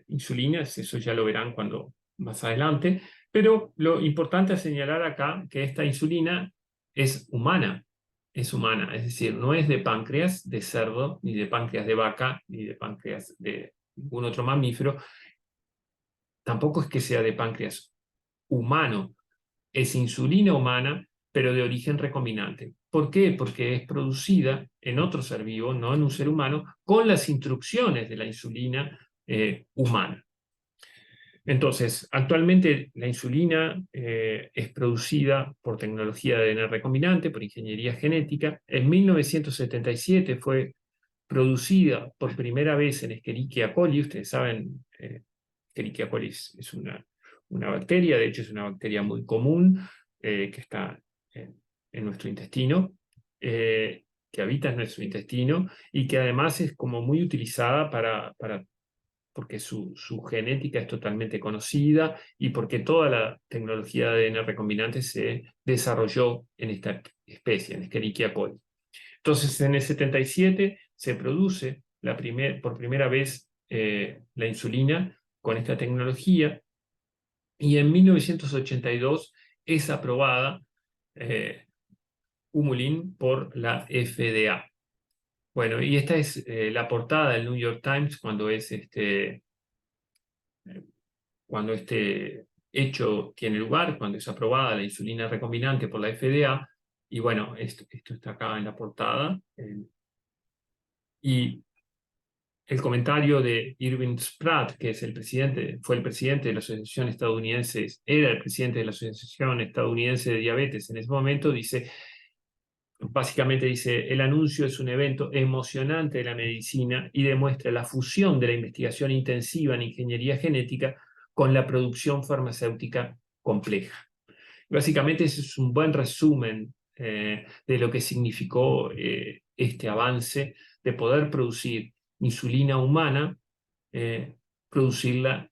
insulinas, eso ya lo verán cuando más adelante, pero lo importante es señalar acá que esta insulina es humana, es decir, no es de páncreas de cerdo, ni de páncreas de vaca, ni de páncreas de ningún otro mamífero, tampoco es que sea de páncreas humano, es insulina humana, pero de origen recombinante. ¿Por qué? Porque es producida en otro ser vivo, no en un ser humano, con las instrucciones de la insulina humana. Entonces, actualmente la insulina es producida por tecnología de ADN recombinante, por ingeniería genética. En 1977 fue producida por primera vez en Escherichia coli. Ustedes saben, Escherichia coli es una bacteria, de hecho es una bacteria muy común que está en nuestro intestino, que habita en nuestro intestino y que además es como muy utilizada porque su genética es totalmente conocida y porque toda la tecnología de ADN recombinante se desarrolló en esta especie, en Escherichia coli. Entonces, en el 77 se produce por primera vez la insulina con esta tecnología y en 1982 es aprobada Humulin por la FDA. Bueno, y esta es la portada del New York Times cuando este hecho tiene lugar, cuando es aprobada la insulina recombinante por la FDA. Y bueno, esto está acá en la portada. Y el comentario de Irving Spratt, que es fue el presidente de la Asociación Estadounidense, era el presidente de la Asociación Estadounidense de Diabetes en ese momento, básicamente dice, el anuncio es un evento emocionante de la medicina y demuestra la fusión de la investigación intensiva en ingeniería genética con la producción farmacéutica compleja. Básicamente ese es un buen resumen de lo que significó este avance de poder producir insulina humana, producirla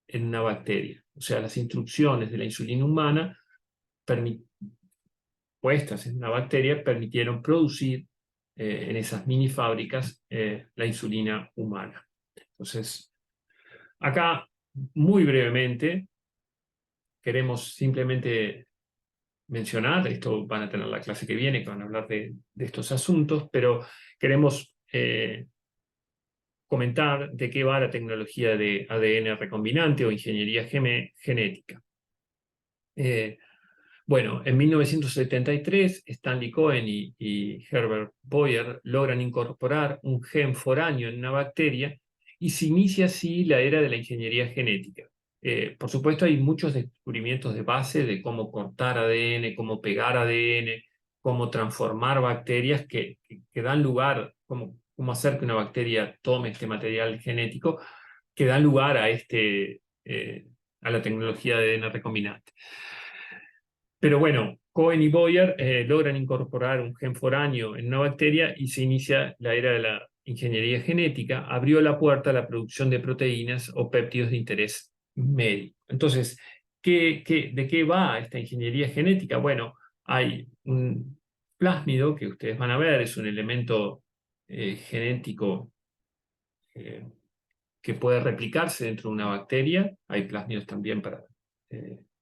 en una bacteria. O sea, las instrucciones de la insulina humana puestas en una bacteria permitieron producir en esas mini fábricas la insulina humana. Entonces, acá, muy brevemente, queremos simplemente mencionar, esto van a tener la clase que viene, que van a hablar de estos asuntos, pero queremos comentar de qué va la tecnología de ADN recombinante o ingeniería genética. Bueno, en 1973, Stanley Cohen y Herbert Boyer logran incorporar un gen foráneo en una bacteria y se inicia así la era de la ingeniería genética. Por supuesto, hay muchos descubrimientos de base de cómo cortar ADN, cómo pegar ADN, cómo transformar bacterias que dan lugar, cómo hacer que una bacteria tome este material genético, que dan lugar a la tecnología de ADN recombinante. Pero bueno, Cohen y Boyer logran incorporar un gen foráneo en una bacteria y se inicia la era de la ingeniería genética, abrió la puerta a la producción de proteínas o péptidos de interés médico. Entonces, de qué va esta ingeniería genética? Bueno, hay un plásmido que ustedes van a ver, es un elemento genético eh, que puede replicarse dentro de una bacteria. Hay plásmidos también para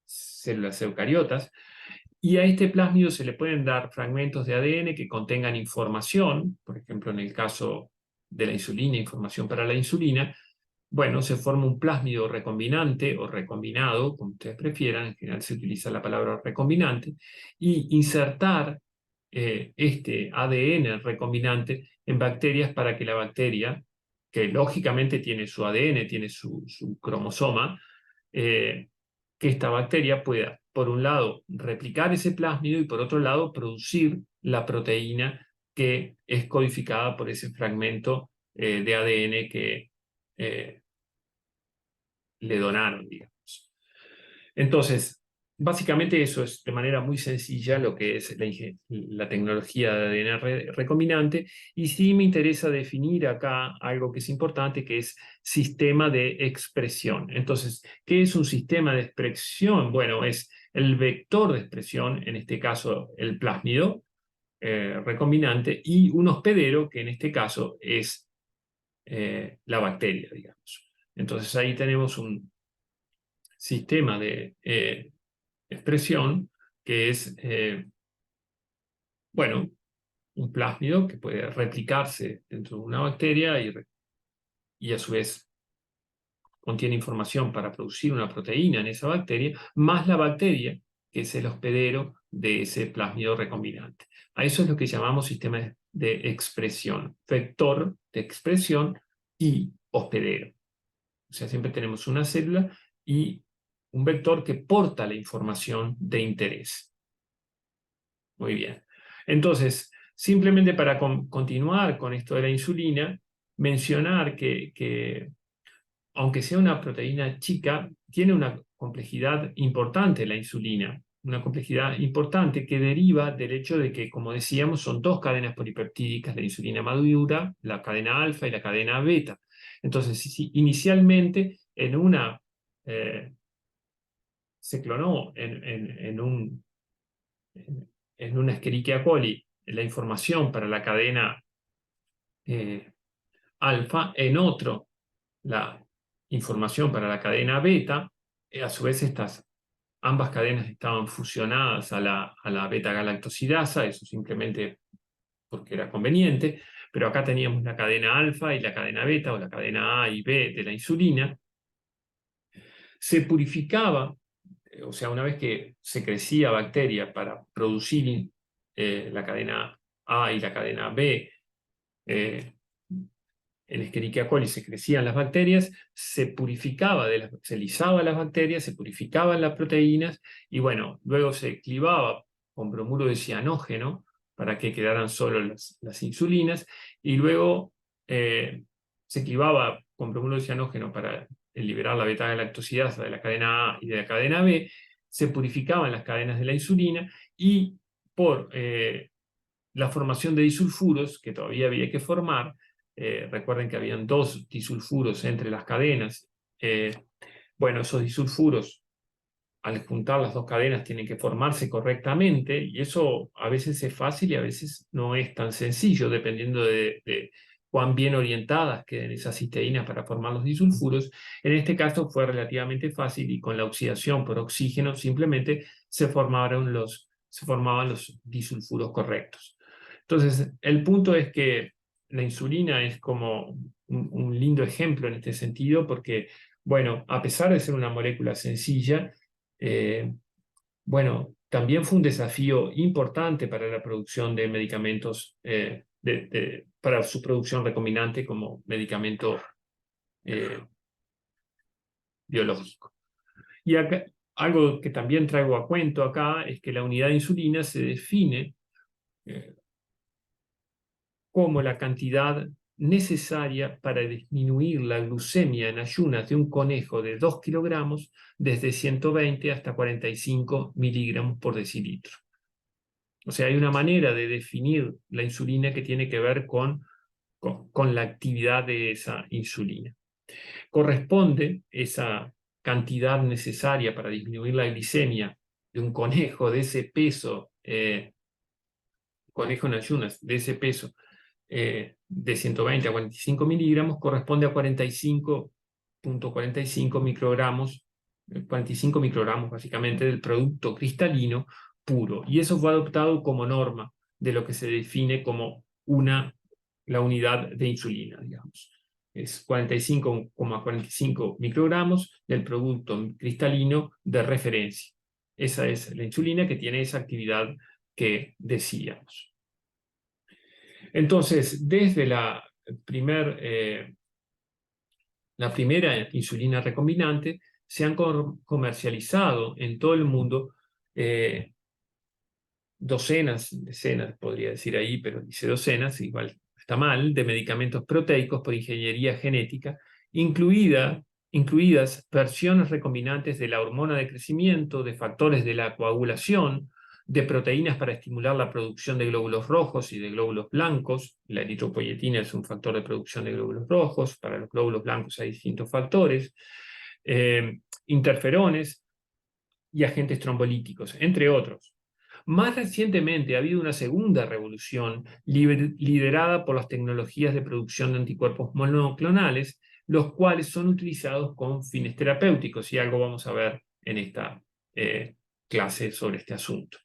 células eucariotas. Y a este plásmido se le pueden dar fragmentos de ADN que contengan información, por ejemplo, en el caso de la insulina, información para la insulina. Bueno, se forma un plásmido recombinante o recombinado, como ustedes prefieran, en general se utiliza la palabra recombinante, y insertar este ADN recombinante en bacterias para que la bacteria, que lógicamente tiene su ADN, tiene su cromosoma, que esta bacteria pueda, por un lado, replicar ese plásmido y por otro lado, producir la proteína que es codificada por ese fragmento de ADN que le donaron, digamos. Entonces, básicamente eso es de manera muy sencilla lo que es la tecnología de ADN recombinante, y sí me interesa definir acá algo que es importante, que es sistema de expresión. Entonces, ¿qué es un sistema de expresión? Bueno, es el vector de expresión, en este caso el plásmido recombinante, y un hospedero, que en este caso es la bacteria, digamos. Entonces ahí tenemos un sistema de expresión que es, bueno, un plásmido que puede replicarse dentro de una bacteria y a su vez contiene información para producir una proteína en esa bacteria, más la bacteria, que es el hospedero de ese plásmido recombinante. A eso es lo que llamamos sistema de expresión, vector de expresión y hospedero. O sea, siempre tenemos una célula y un vector que porta la información de interés. Muy bien. Entonces, simplemente para continuar con esto de la insulina, mencionar que aunque sea una proteína chica, tiene una complejidad importante la insulina, una complejidad importante que deriva del hecho de que, como decíamos, son dos cadenas polipeptídicas, la insulina madura, la cadena alfa y la cadena beta. Entonces, si inicialmente en una se clonó en una Escherichia coli la información para la cadena eh, alfa, en otro la información para la cadena beta, a su vez ambas cadenas estaban fusionadas a la beta-galactosidasa, eso simplemente porque era conveniente, pero acá teníamos la cadena alfa y la cadena beta, o la cadena A y B de la insulina. Se purificaba, o sea, una vez que se crecía bacteria para producir la cadena A y la cadena B, eh, en Escherichia coli se crecían las bacterias, se purificaba, se lisaba las bacterias, se purificaban las proteínas y bueno, luego se clivaba con bromuro de cianógeno para que quedaran solo las insulinas y luego se clivaba con bromuro de cianógeno para liberar la beta-galactosidasa de la cadena A y de la cadena B, se purificaban las cadenas de la insulina y por la formación de disulfuros, que todavía había que formar. Recuerden que habían dos disulfuros entre las cadenas. Bueno, esos disulfuros, al juntar las dos cadenas, tienen que formarse correctamente y eso a veces es fácil y a veces no es tan sencillo, dependiendo de cuán bien orientadas queden esas cisteínas para formar los disulfuros. En este caso fue relativamente fácil y con la oxidación por oxígeno simplemente se formaban los disulfuros correctos. Entonces, el punto es que la insulina es como un lindo ejemplo en este sentido porque, bueno, a pesar de ser una molécula sencilla, bueno, también fue un desafío importante para la producción de medicamentos, para su producción recombinante como medicamento biológico. Y acá, algo que también traigo a cuento acá es que la unidad de insulina se define como la cantidad necesaria para disminuir la glucemia en ayunas de un conejo de 2 kilogramos desde 120 hasta 45 miligramos por decilitro. O sea, hay una manera de definir la insulina que tiene que ver con la actividad de esa insulina. Corresponde esa cantidad necesaria para disminuir la glicemia de un conejo de ese peso, conejo en ayunas, de ese peso, de 120 a 45 miligramos, corresponde a 45,45 microgramos, 45 microgramos básicamente del producto cristalino puro. Y eso fue adoptado como norma de lo que se define como la unidad de insulina, digamos. Es 45,45 microgramos del producto cristalino de referencia. Esa es la insulina que tiene esa actividad que decíamos. Entonces, desde la primera insulina recombinante, se han comercializado en todo el mundo docenas, decenas, podría decir ahí, pero dice docenas, igual está mal, de medicamentos proteicos por ingeniería genética, incluidas versiones recombinantes de la hormona de crecimiento, de factores de la coagulación, de proteínas para estimular la producción de glóbulos rojos y de glóbulos blancos. La eritropoyetina es un factor de producción de glóbulos rojos. Para los glóbulos blancos hay distintos factores. Interferones y agentes trombolíticos, entre otros. Más recientemente ha habido una segunda revolución liderada por las tecnologías de producción de anticuerpos monoclonales, los cuales son utilizados con fines terapéuticos, y algo vamos a ver en esta clase sobre este asunto.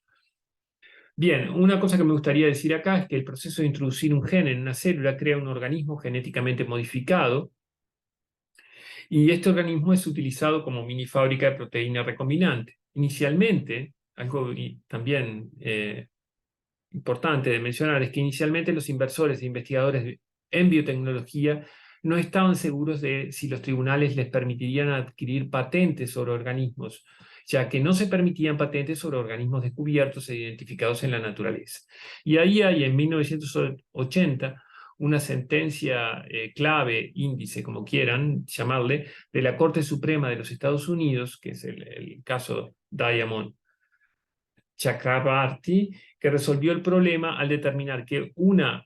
Bien, una cosa que me gustaría decir acá es que el proceso de introducir un gen en una célula crea un organismo genéticamente modificado, y este organismo es utilizado como mini fábrica de proteína recombinante. Inicialmente, algo también importante de mencionar es que inicialmente los inversores e investigadores en biotecnología no estaban seguros de si los tribunales les permitirían adquirir patentes sobre organismos, ya que no se permitían patentes sobre organismos descubiertos e identificados en la naturaleza. Y ahí hay en 1980 una sentencia clave, índice, como quieran llamarle, de la Corte Suprema de los Estados Unidos, que es el caso Diamond Chakrabarty, que resolvió el problema al determinar que una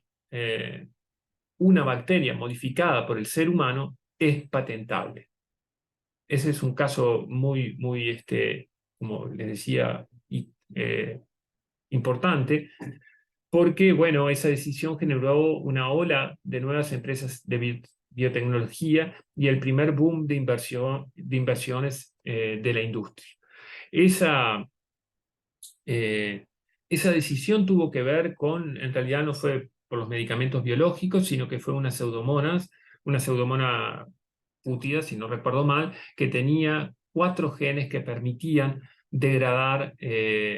bacteria modificada por el ser humano es patentable. Ese es un caso muy, muy, como les decía, importante, porque, bueno, esa decisión generó una ola de nuevas empresas de biotecnología y el primer boom de inversiones de la industria. Esa decisión tuvo que ver con, en realidad no fue por los medicamentos biológicos, sino que fue una pseudomona pútida, si no recuerdo mal, que tenía 4 genes que permitían degradar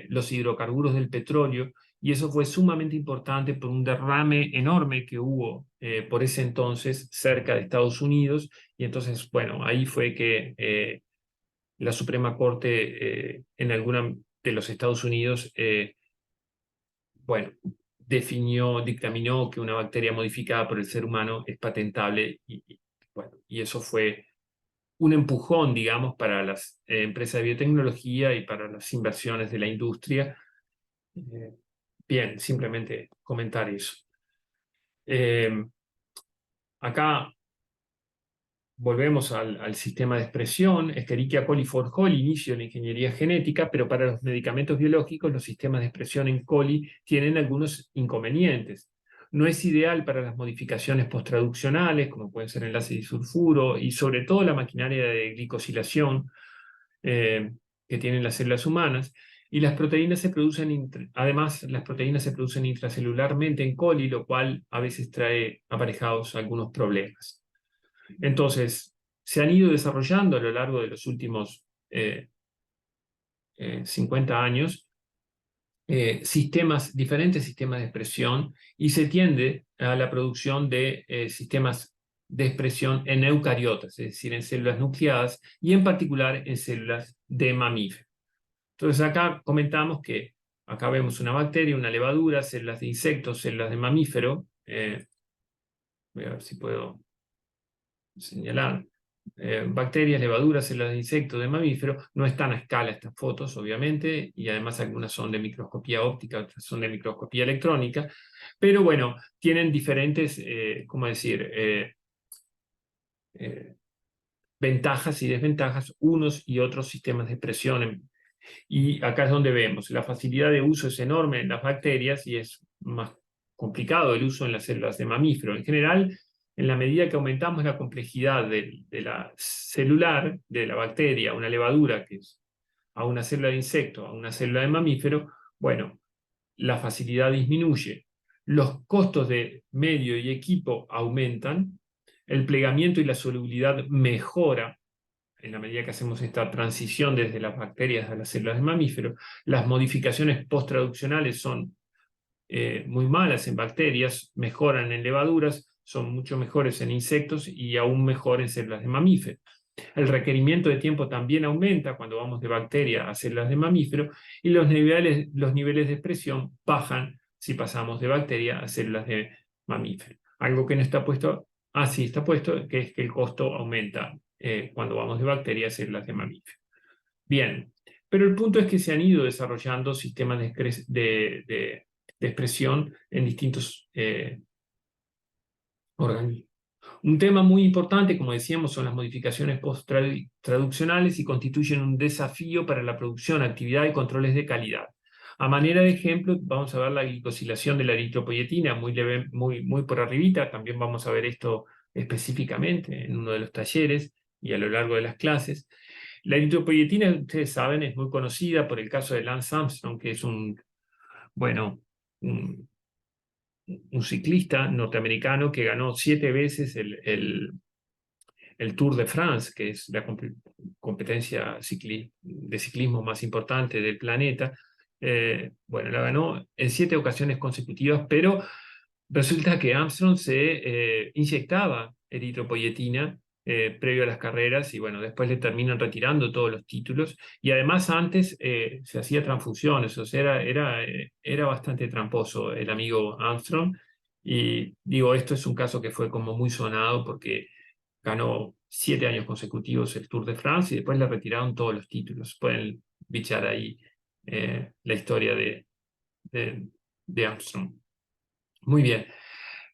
los hidrocarburos del petróleo, y eso fue sumamente importante por un derrame enorme que hubo por ese entonces cerca de Estados Unidos, y entonces, bueno, ahí fue que la Suprema Corte en alguna de los Estados Unidos, bueno, dictaminó que una bacteria modificada por el ser humano es patentable, bueno, y eso fue un empujón, digamos, para las empresas de biotecnología y para las inversiones de la industria. Bien, simplemente comentar eso. Acá volvemos al sistema de expresión. Escherichia coli forjó el inicio de la ingeniería genética, pero para los medicamentos biológicos los sistemas de expresión en coli tienen algunos inconvenientes. No es ideal para las modificaciones posttraduccionales, como pueden ser enlaces disulfuro, y sobre todo la maquinaria de glicosilación que tienen las células humanas. Y las proteínas se producen, además, las proteínas se producen intracelularmente en coli, lo cual a veces trae aparejados algunos problemas. Entonces, se han ido desarrollando a lo largo de los últimos 50 años diferentes sistemas de expresión, y se tiende a la producción de sistemas de expresión en eucariotas, es decir, en células nucleadas y en particular en células de mamíferos. Entonces acá comentamos que acá vemos una bacteria, una levadura, células de insectos, células de mamífero. Voy a ver si puedo señalar. Bacterias, levaduras, células de insectos, de mamíferos. No están a escala estas fotos, obviamente, y además algunas son de microscopía óptica, otras son de microscopía electrónica, pero bueno, tienen diferentes, ¿cómo decir?, ventajas y desventajas, unos y otros sistemas de expresión. Y acá es donde vemos, la facilidad de uso es enorme en las bacterias y es más complicado el uso en las células de mamífero. En general, en la medida que aumentamos la complejidad de la celular, de la bacteria, una levadura, que es a una célula de insecto, a una célula de mamífero, bueno, la facilidad disminuye. Los costos de medio y equipo aumentan, el plegamiento y la solubilidad mejora en la medida que hacemos esta transición desde las bacterias a las células de mamíferos. Las modificaciones post-traduccionales son muy malas en bacterias, mejoran en levaduras, son mucho mejores en insectos y aún mejor en células de mamíferos. El requerimiento de tiempo también aumenta cuando vamos de bacteria a células de mamífero y los niveles de expresión bajan si pasamos de bacteria a células de mamífero. Algo que no está puesto, sí está puesto, que es que el costo aumenta cuando vamos de bacteria a células de mamífero. Bien, pero el punto es que se han ido desarrollando sistemas de expresión en distintos organismos. Un tema muy importante, como decíamos, son las modificaciones post-traduccionales y constituyen un desafío para la producción, actividad y controles de calidad. A manera de ejemplo, vamos a ver la glicosilación de la eritropoyetina, muy por arribita. También vamos a ver esto específicamente en uno de los talleres y a lo largo de las clases. La eritropoyetina, ustedes saben, es muy conocida por el caso de Lance Armstrong, que es bueno, un ciclista norteamericano que ganó 7 veces el Tour de France, que es la competencia de ciclismo más importante del planeta. Bueno, la ganó en 7 ocasiones consecutivas, pero resulta que Armstrong se inyectaba eritropoyetina previo a las carreras y bueno, después le terminan retirando todos los títulos y además antes se hacía transfusiones, o sea, era bastante tramposo el amigo Armstrong y digo, esto es un caso que fue como muy sonado porque ganó 7 años consecutivos el Tour de France y después le retiraron todos los títulos. Pueden bichar ahí la historia de Armstrong. Muy bien.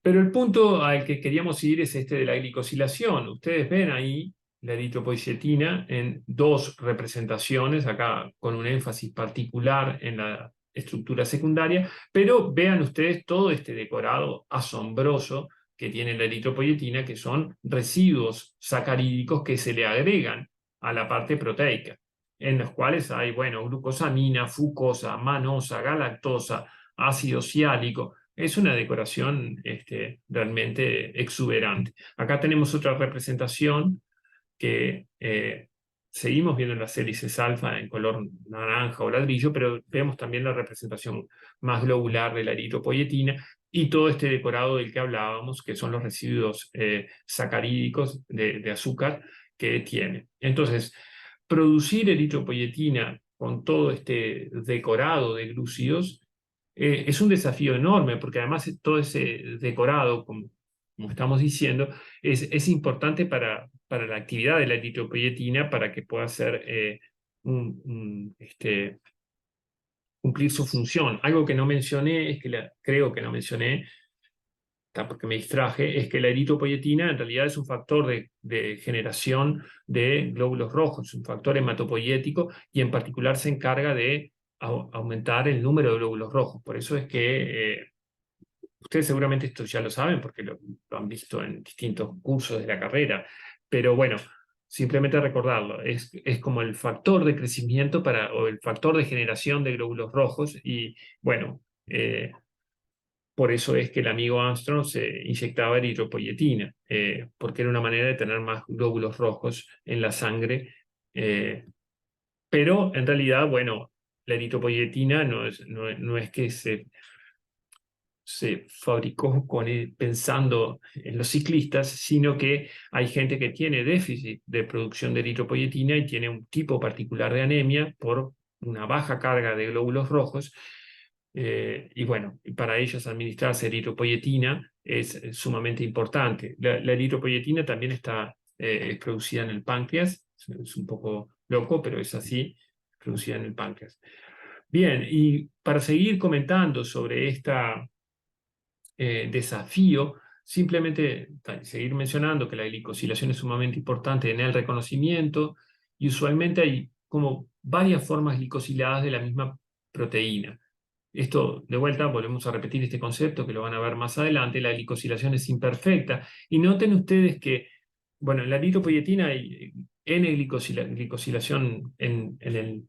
Pero el punto al que queríamos ir es este de la glicosilación. Ustedes ven ahí la eritropoyetina en 2 representaciones, acá con un énfasis particular en la estructura secundaria, pero vean ustedes todo este decorado asombroso que tiene la eritropoyetina, que son residuos sacarídicos que se le agregan a la parte proteica, en los cuales hay, bueno, glucosamina, fucosa, manosa, galactosa, ácido ciálico. Es una decoración realmente exuberante. Acá tenemos otra representación que seguimos viendo en las hélices alfa en color naranja o ladrillo, pero vemos también la representación más globular de la eritropoyetina y todo este decorado del que hablábamos, que son los residuos sacarídicos de azúcar que tiene. Entonces, producir eritropoyetina con todo este decorado de glúcidos es un desafío enorme, porque además todo ese decorado, como estamos diciendo, es importante para la actividad de la eritropoyetina para que pueda hacer cumplir su función. Algo que no mencioné, creo que no mencioné, porque me distraje, es que la eritropoyetina en realidad es un factor de generación de glóbulos rojos, es un factor hematopoyético y en particular se encarga de aumentar el número de glóbulos rojos. Por eso es que ustedes seguramente esto ya lo saben porque lo han visto en distintos cursos de la carrera, pero bueno, simplemente recordarlo, es como el factor de crecimiento o el factor de generación de glóbulos rojos y bueno, por eso es que el amigo Armstrong se inyectaba eritropoyetina, porque era una manera de tener más glóbulos rojos en la sangre, pero en realidad, bueno, la eritropoyetina no es que se fabricó pensando en los ciclistas, sino que hay gente que tiene déficit de producción de eritropoyetina y tiene un tipo particular de anemia por una baja carga de glóbulos rojos. Y bueno, para ellos administrarse eritropoyetina es sumamente importante. La eritropoyetina también está producida en el páncreas, es un poco loco, pero es así, producida en el páncreas. Bien, y para seguir comentando sobre esta desafío, simplemente seguir mencionando que la glicosilación es sumamente importante en el reconocimiento y usualmente hay como varias formas glicosiladas de la misma proteína. Esto, de vuelta, volvemos a repetir este concepto que lo van a ver más adelante, la glicosilación es imperfecta. Y noten ustedes que, bueno, en la eritropoyetina hay N-glicosilación en el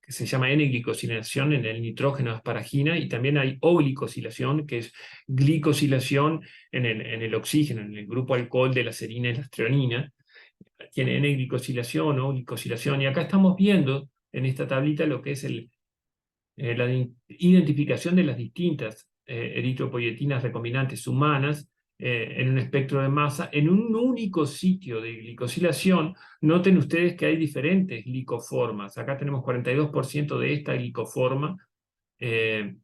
que se llama N-glicosilación en el nitrógeno de asparagina, y también hay O-glicosilación, que es glicosilación en el oxígeno, en el grupo alcohol de la serina y la treonina. Tiene N-glicosilación o glicosilación, y acá estamos viendo en esta tablita lo que es la identificación de las distintas eritropoyetinas recombinantes humanas en un espectro de masa, en un único sitio de glicosilación. Noten ustedes que hay diferentes glicoformas. Acá tenemos 42% de esta glicoforma, eh,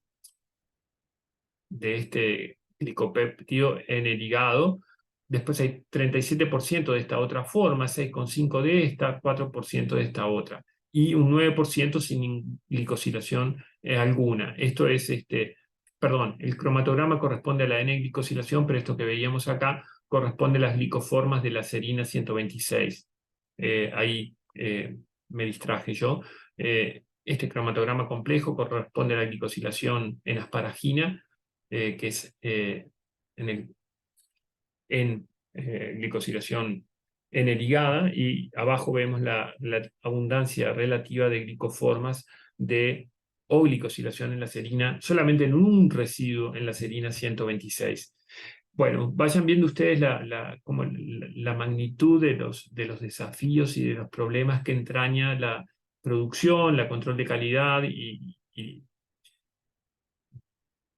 de este glicopéptido en el hígado. Después hay 37% de esta otra forma, 6,5% de esta, 4% de esta otra, y un 9% sin glicosilación alguna. Esto es, perdón, el cromatograma corresponde a la N-glicosilación, pero esto que veíamos acá corresponde a las glicoformas de la serina 126. Ahí me distraje yo. Este cromatograma complejo corresponde a la glicosilación en asparagina, que es glicosilación N-ligada, y abajo vemos la abundancia relativa de glicoformas de O-glicosilación en la serina, solamente en un residuo en la serina 126. Bueno, vayan viendo ustedes como la magnitud de los desafíos y de los problemas que entraña la producción, la control de calidad y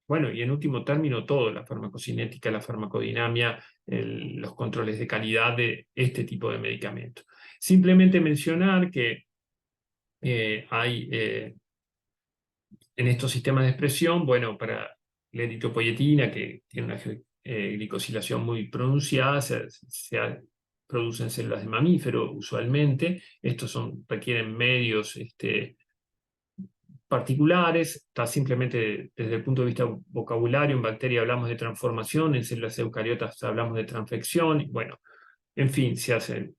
bueno, y en último término todo, la farmacocinética, la farmacodinamia, los controles de calidad de este tipo de medicamentos. Simplemente mencionar que hay en estos sistemas de expresión, bueno, para la eritropoyetina, que tiene una glicosilación muy pronunciada, produce en células de mamífero usualmente. Estos requieren medios particulares, está simplemente desde el punto de vista vocabulario. En bacteria hablamos de transformación, en células eucariotas hablamos de transfección, y bueno, en fin,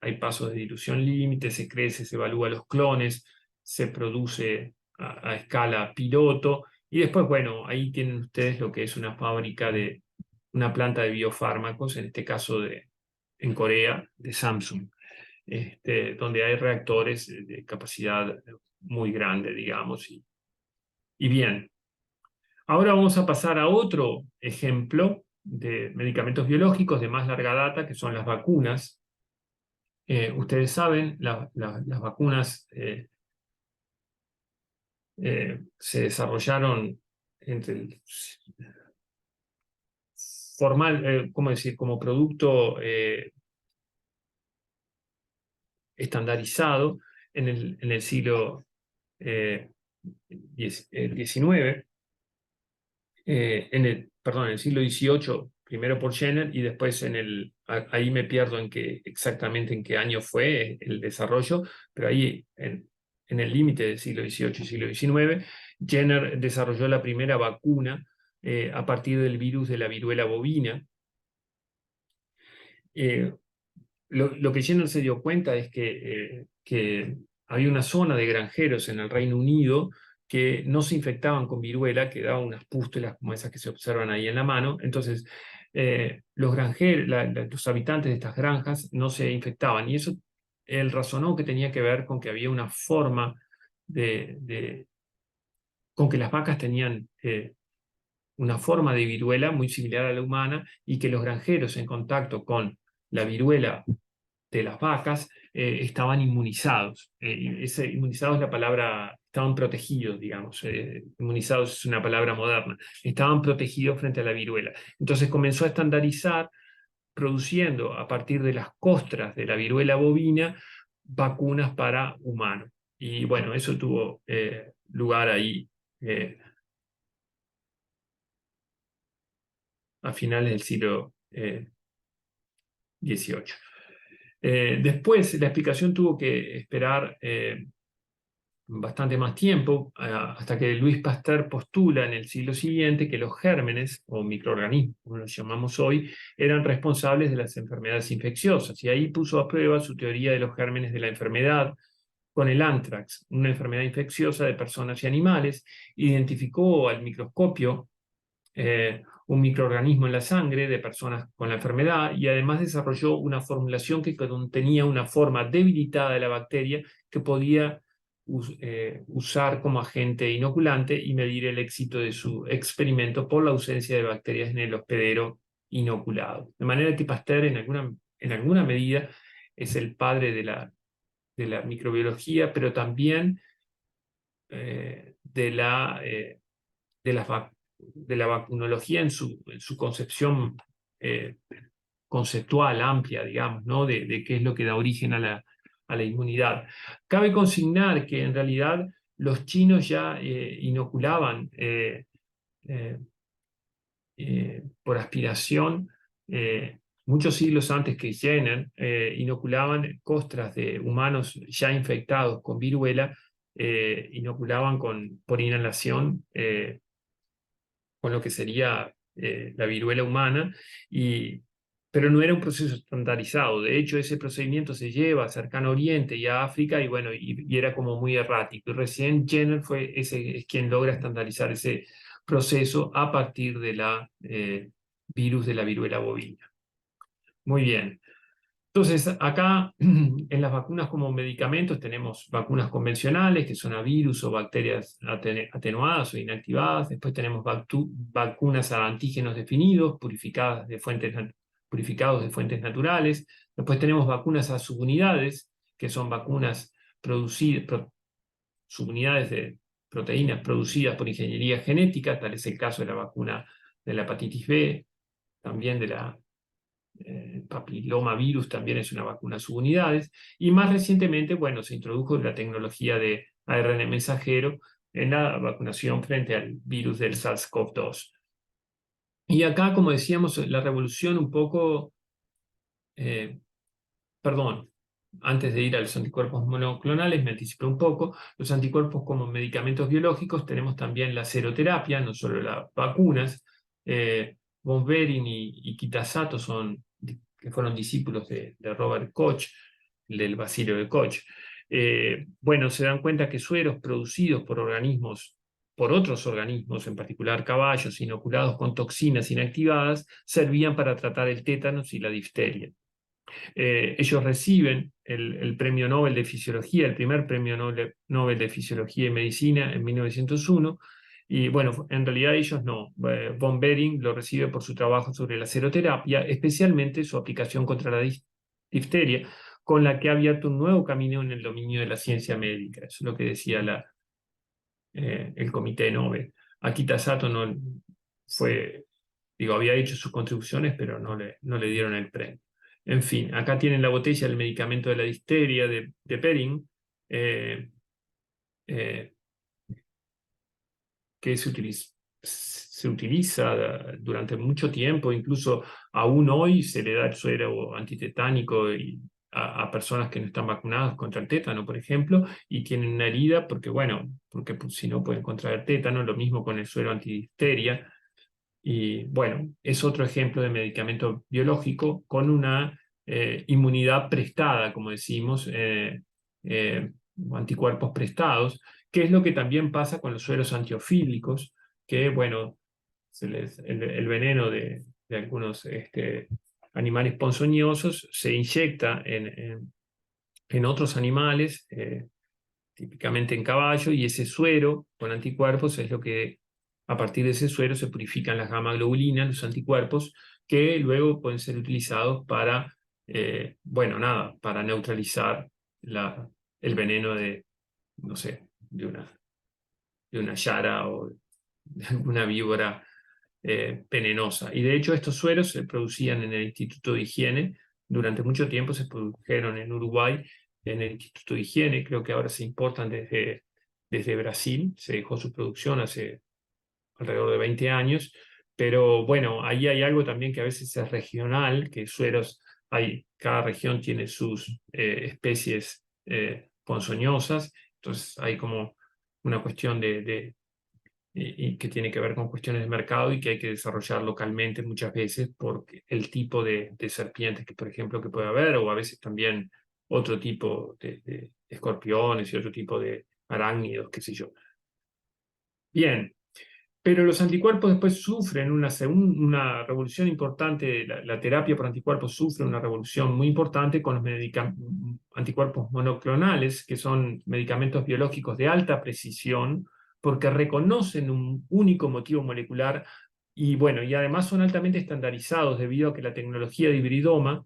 hay pasos de dilución límite, se crece, se evalúa los clones, se produce a escala piloto, y después, bueno, ahí tienen ustedes lo que es una fábrica una planta de biofármacos, en este caso en Corea, de Samsung, donde hay reactores de capacidad muy grande, digamos. Y bien, ahora vamos a pasar a otro ejemplo de medicamentos biológicos de más larga data, que son las vacunas. Ustedes saben, las vacunas se desarrollaron entre ¿cómo decir? Como producto estandarizado en el siglo XIX. Perdón, en el siglo XVIII, primero por Jenner, y después ahí me pierdo exactamente en qué año fue el desarrollo, pero ahí en el límite del siglo XVIII y siglo XIX, Jenner desarrolló la primera vacuna a partir del virus de la viruela bovina. Lo que Jenner se dio cuenta es que había una zona de granjeros en el Reino Unido que no se infectaban con viruela, que daban unas pústulas como esas que se observan ahí en la mano. Entonces, los granjeros, los habitantes de estas granjas no se infectaban. Y eso, él razonó que tenía que ver con que había una forma con que las vacas tenían una forma de viruela muy similar a la humana, y que los granjeros en contacto con la viruela de las vacas estaban inmunizados. Inmunizado es la palabra estaban protegidos, digamos, inmunizados es una palabra moderna, estaban protegidos frente a la viruela. Entonces comenzó a estandarizar, produciendo a partir de las costras de la viruela bovina vacunas para humanos. Y bueno, eso tuvo lugar ahí a finales del siglo XVIII. Después la explicación tuvo que esperar bastante más tiempo, hasta que Luis Pasteur postula en el siglo siguiente que los gérmenes, o microorganismos, como los llamamos hoy, eran responsables de las enfermedades infecciosas. Y ahí puso a prueba su teoría de los gérmenes de la enfermedad con el anthrax, una enfermedad infecciosa de personas y animales. Identificó al microscopio un microorganismo en la sangre de personas con la enfermedad, y además desarrolló una formulación que contenía una forma debilitada de la bacteria que podía usar como agente inoculante y medir el éxito de su experimento por la ausencia de bacterias en el hospedero inoculado. De manera que Pasteur en alguna medida es el padre de la microbiología, pero también de la vacunología en su concepción conceptual amplia, digamos, ¿no? De qué es lo que da origen a la inmunidad. Cabe consignar que en realidad los chinos ya inoculaban eh, por aspiración, muchos siglos antes que Jenner, inoculaban costras de humanos ya infectados con viruela, inoculaban por inhalación con lo que sería la viruela humana, pero no era un proceso estandarizado. De hecho, ese procedimiento se lleva a Cercano Oriente y a África, y bueno, y era como muy errático. Y recién Jenner es quien logra estandarizar ese proceso a partir de la virus de la viruela bovina. Muy bien. Entonces, acá en las vacunas como medicamentos tenemos vacunas convencionales, que son a virus o bacterias atenuadas o inactivadas. Después tenemos vacunas a antígenos definidos, purificados de fuentes naturales. Después tenemos vacunas a subunidades, que son vacunas subunidades de proteínas producidas por ingeniería genética. Tal es el caso de la vacuna de la hepatitis B, también de la papilomavirus, también es una vacuna a subunidades. Y más recientemente, bueno, se introdujo la tecnología de ARN mensajero en la vacunación frente al virus del SARS-CoV-2. Y acá, como decíamos, la revolución un poco, perdón, antes de ir a los anticuerpos monoclonales, me anticipé un poco. Los anticuerpos como medicamentos biológicos, tenemos también la seroterapia, no solo las vacunas. Von Behring y Kitasato que fueron discípulos de Robert Koch, del bacilo de Koch. Bueno, se dan cuenta que sueros producidos por otros organismos, en particular caballos, inoculados con toxinas inactivadas, servían para tratar el tétanos y la difteria. Ellos reciben el premio Nobel de Fisiología, el primer premio Nobel de Fisiología y Medicina en 1901. Y bueno, en realidad ellos no. Von Behring lo recibe por su trabajo sobre la seroterapia, especialmente su aplicación contra la difteria, con la que ha abierto un nuevo camino en el dominio de la ciencia médica. Eso es lo que decía el Comité Nobel. Akita Sato no fue, digo, había hecho sus contribuciones, pero no le dieron el premio. En fin, acá tienen la botella del medicamento de la difteria de Behring, eh, que se utiliza durante mucho tiempo, incluso aún hoy se le da el suero antitetánico a personas que no están vacunadas contra el tétano, por ejemplo, y tienen una herida porque, bueno, porque si no pueden contraer tétano. Lo mismo con el suero antidifteria. Y bueno, es otro ejemplo de medicamento biológico con una inmunidad prestada, como decimos, eh, anticuerpos prestados, que es lo que también pasa con los sueros antiofílicos, que bueno, el veneno de algunos animales ponzoñosos se inyecta en otros animales, típicamente en caballo, y ese suero con anticuerpos es lo que, a partir de ese suero, se purifican las gamma globulinas, los anticuerpos, que luego pueden ser utilizados para, bueno, nada, para neutralizar el veneno de, no sé, de una yara o de alguna víbora venenosa. Y de hecho estos sueros se producían en el Instituto de Higiene. Durante mucho tiempo se produjeron en Uruguay, en el Instituto de Higiene. Creo que ahora se importan desde Brasil. Se dejó su producción hace alrededor de 20 años. Pero bueno, ahí hay algo también que a veces es regional, que sueros, cada región tiene sus especies ponzoñosas. Entonces hay como una cuestión y que tiene que ver con cuestiones de mercado y que hay que desarrollar localmente muchas veces por el tipo de serpientes que, por ejemplo, que puede haber, o a veces también otro tipo de escorpiones y otro tipo de arácnidos, qué sé yo. Bien, pero los anticuerpos después sufren una revolución importante, la terapia por anticuerpos sufre una revolución muy importante con los anticuerpos monoclonales, que son medicamentos biológicos de alta precisión, porque reconocen un único motivo molecular y bueno, y además son altamente estandarizados debido a que la tecnología de hibridoma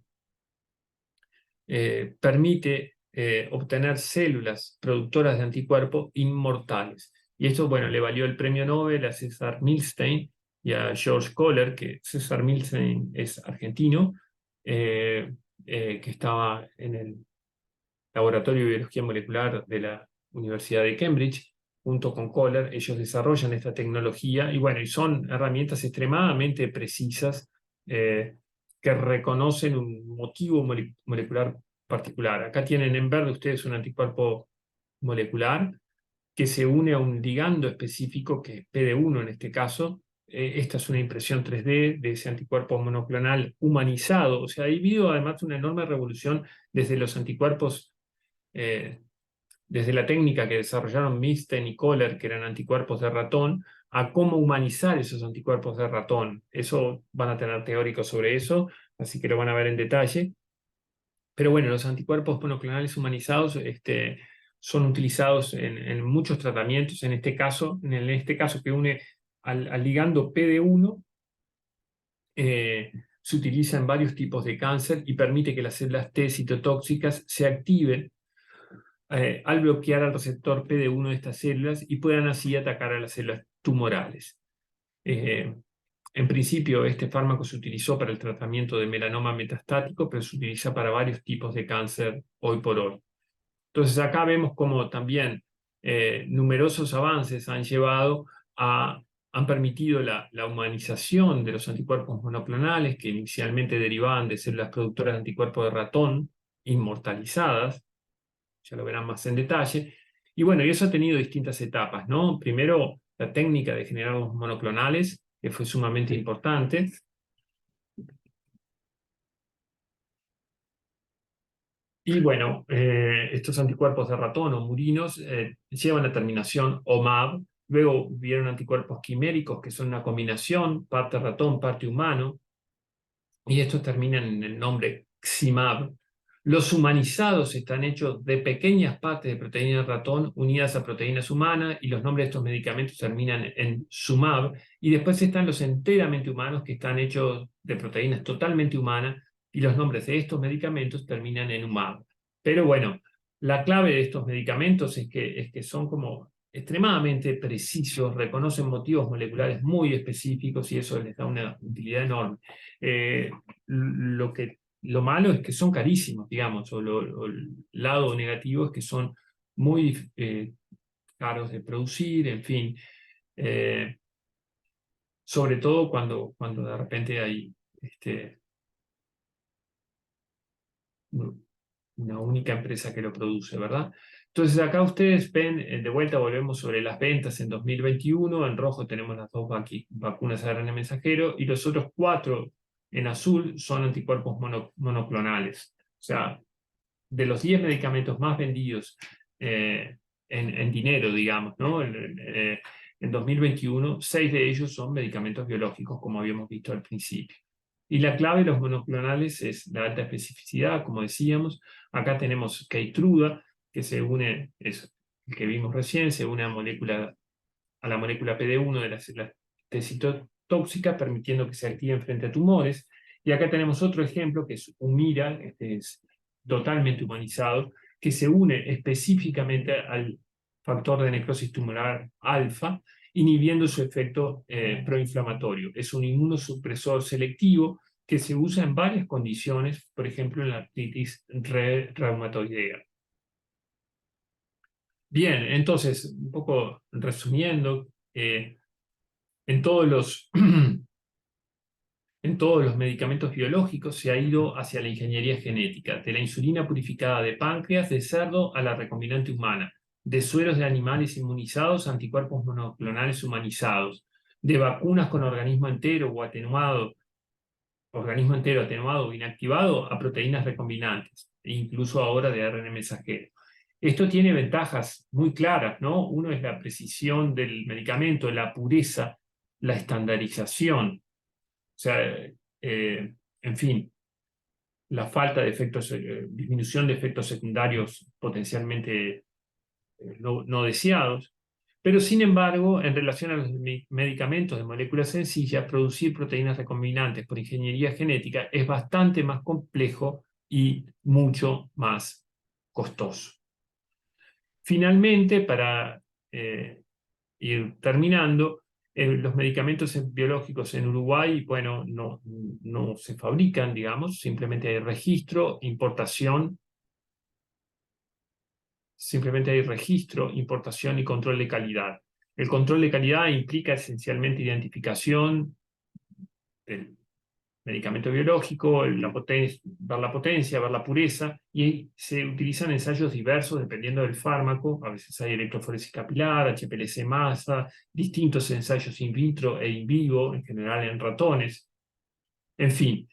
permite obtener células productoras de anticuerpos inmortales. Y esto, bueno, le valió el premio Nobel a César Milstein y a George Kohler, que César Milstein es argentino, que estaba en el Laboratorio de Biología Molecular de la Universidad de Cambridge, junto con Kohler. Ellos desarrollan esta tecnología y bueno, y son herramientas extremadamente precisas que reconocen un motivo molecular particular. Acá tienen en verde ustedes un anticuerpo molecular que se une a un ligando específico, que es PD1 en este caso. Esta es una impresión 3D de ese anticuerpo monoclonal humanizado. O sea, ha habido además una enorme revolución desde los anticuerpos, desde la técnica que desarrollaron Milstein y Kohler, que eran anticuerpos de ratón, a cómo humanizar esos anticuerpos de ratón. Eso van a tener teóricos sobre eso, así que lo van a ver en detalle. Pero bueno, los anticuerpos monoclonales humanizados son utilizados en muchos tratamientos. En este caso que une al ligando PD1, se utiliza en varios tipos de cáncer y permite que las células T citotóxicas se activen al bloquear al receptor PD1 de estas células y puedan así atacar a las células tumorales. En principio, este fármaco se utilizó para el tratamiento de melanoma metastático, pero se utiliza para varios tipos de cáncer hoy por hoy. Entonces, acá vemos cómo también numerosos avances han permitido la humanización de los anticuerpos monoclonales, que inicialmente derivaban de células productoras de anticuerpos de ratón inmortalizadas. Ya lo verán más en detalle. Y bueno, y eso ha tenido distintas etapas, ¿no? Primero, la técnica de generar los monoclonales, que fue sumamente importante. Y bueno, estos anticuerpos de ratón o murinos llevan la terminación OMAB. Luego hubieron anticuerpos quiméricos, que son una combinación, parte ratón, parte humano. Y estos terminan en el nombre XIMAB. Los humanizados están hechos de pequeñas partes de proteína de ratón unidas a proteínas humanas y los nombres de estos medicamentos terminan en SUMAB. Y después están los enteramente humanos que están hechos de proteínas totalmente humanas y los nombres de estos medicamentos terminan en UMAB. Pero bueno, la clave de estos medicamentos es que son como extremadamente precisos, reconocen motivos moleculares muy específicos y eso les da una utilidad enorme. Eh, lo malo es que son carísimos, digamos, o el lado negativo es que son muy caros de producir, en fin, eh, sobre todo cuando de repente hay una única empresa que lo produce, ¿verdad? Entonces acá ustedes ven, de vuelta volvemos sobre las ventas en 2021, en rojo tenemos las dos vacunas ARN mensajero y los otros 4 en azul son anticuerpos monoclonales. O sea, de los 10 medicamentos más vendidos en dinero, digamos, ¿no? En 2021, 6 de ellos son medicamentos biológicos, como habíamos visto al principio. Y la clave de los monoclonales es la alta especificidad, como decíamos. Acá tenemos Keytruda, que se une, es el que vimos recién, se une a la molécula PD1 de las células T citotóxicas, permitiendo que se activen frente a tumores. Y acá tenemos otro ejemplo, que es Humira, este es totalmente humanizado, que se une específicamente factor de necrosis tumoral alfa, inhibiendo su efecto proinflamatorio. Es un inmunosupresor selectivo que se usa en varias condiciones, por ejemplo en la artritis reumatoidea. Bien, entonces, un poco resumiendo, en todos los en todos los medicamentos biológicos se ha ido hacia la ingeniería genética, de la insulina purificada de páncreas de cerdo a la recombinante humana, de sueros de animales inmunizados a anticuerpos monoclonales humanizados, de vacunas con organismo entero atenuado o inactivado a proteínas recombinantes, e incluso ahora de ARN mensajero. Esto tiene ventajas muy claras, ¿no? Uno es la precisión del medicamento, la pureza, la estandarización. O sea, en fin, la falta de efectos, disminución de efectos secundarios potencialmente no deseados. Pero sin embargo, en relación a los medicamentos de moléculas sencillas, producir proteínas recombinantes por ingeniería genética es bastante más complejo y mucho más costoso. Finalmente, para ir terminando, los medicamentos biológicos en Uruguay, bueno, no se fabrican, digamos, simplemente hay registro, importación y control de calidad. El control de calidad implica esencialmente identificación del medicamento biológico, ver la potencia, ver la pureza, y se utilizan ensayos diversos dependiendo del fármaco. A veces hay electroforesis capilar, HPLC masa, distintos ensayos in vitro e in vivo, en general en ratones. En fin,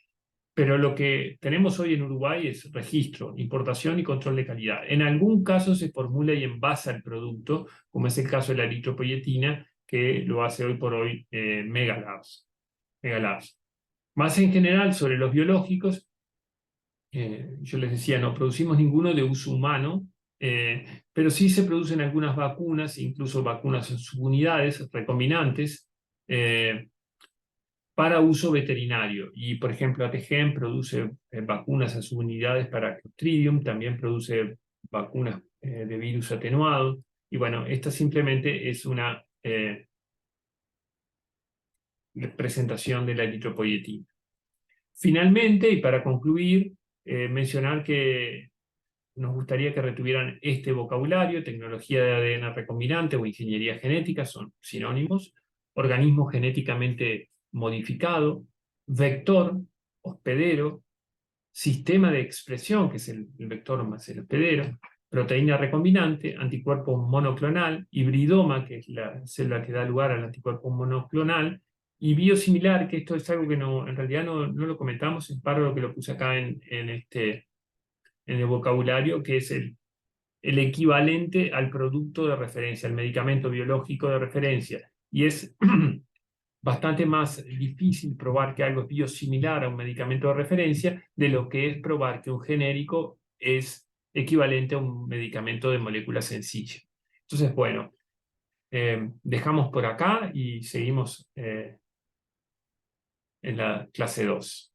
pero lo que tenemos hoy en Uruguay es registro, importación y control de calidad. En algún caso se formula y envasa el producto, como es el caso de la eritropoyetina, que lo hace hoy por hoy Megalabs. Más en general, sobre los biológicos, yo les decía, no producimos ninguno de uso humano, pero sí se producen algunas vacunas, incluso vacunas en subunidades recombinantes, para uso veterinario. Y, por ejemplo, ATGEN produce vacunas en subunidades para Clostridium, también produce vacunas de virus atenuado. Y bueno, esta simplemente es una presentación de la eritropoyetina. Finalmente, y para concluir, mencionar que nos gustaría que retuvieran este vocabulario: tecnología de ADN recombinante o ingeniería genética, son sinónimos; organismo genéticamente modificado, vector, hospedero, sistema de expresión, que es el vector más el hospedero, proteína recombinante, anticuerpo monoclonal, hibridoma, que es la célula que da lugar al anticuerpo monoclonal, y biosimilar, que esto es algo que en realidad no lo comentamos, es para lo que lo puse acá en el vocabulario, que es el equivalente al producto de referencia, al medicamento biológico de referencia. Y es bastante más difícil probar que algo es biosimilar a un medicamento de referencia de lo que es probar que un genérico es equivalente a un medicamento de molécula sencilla. Entonces, bueno, dejamos por acá y seguimos en la clase 2.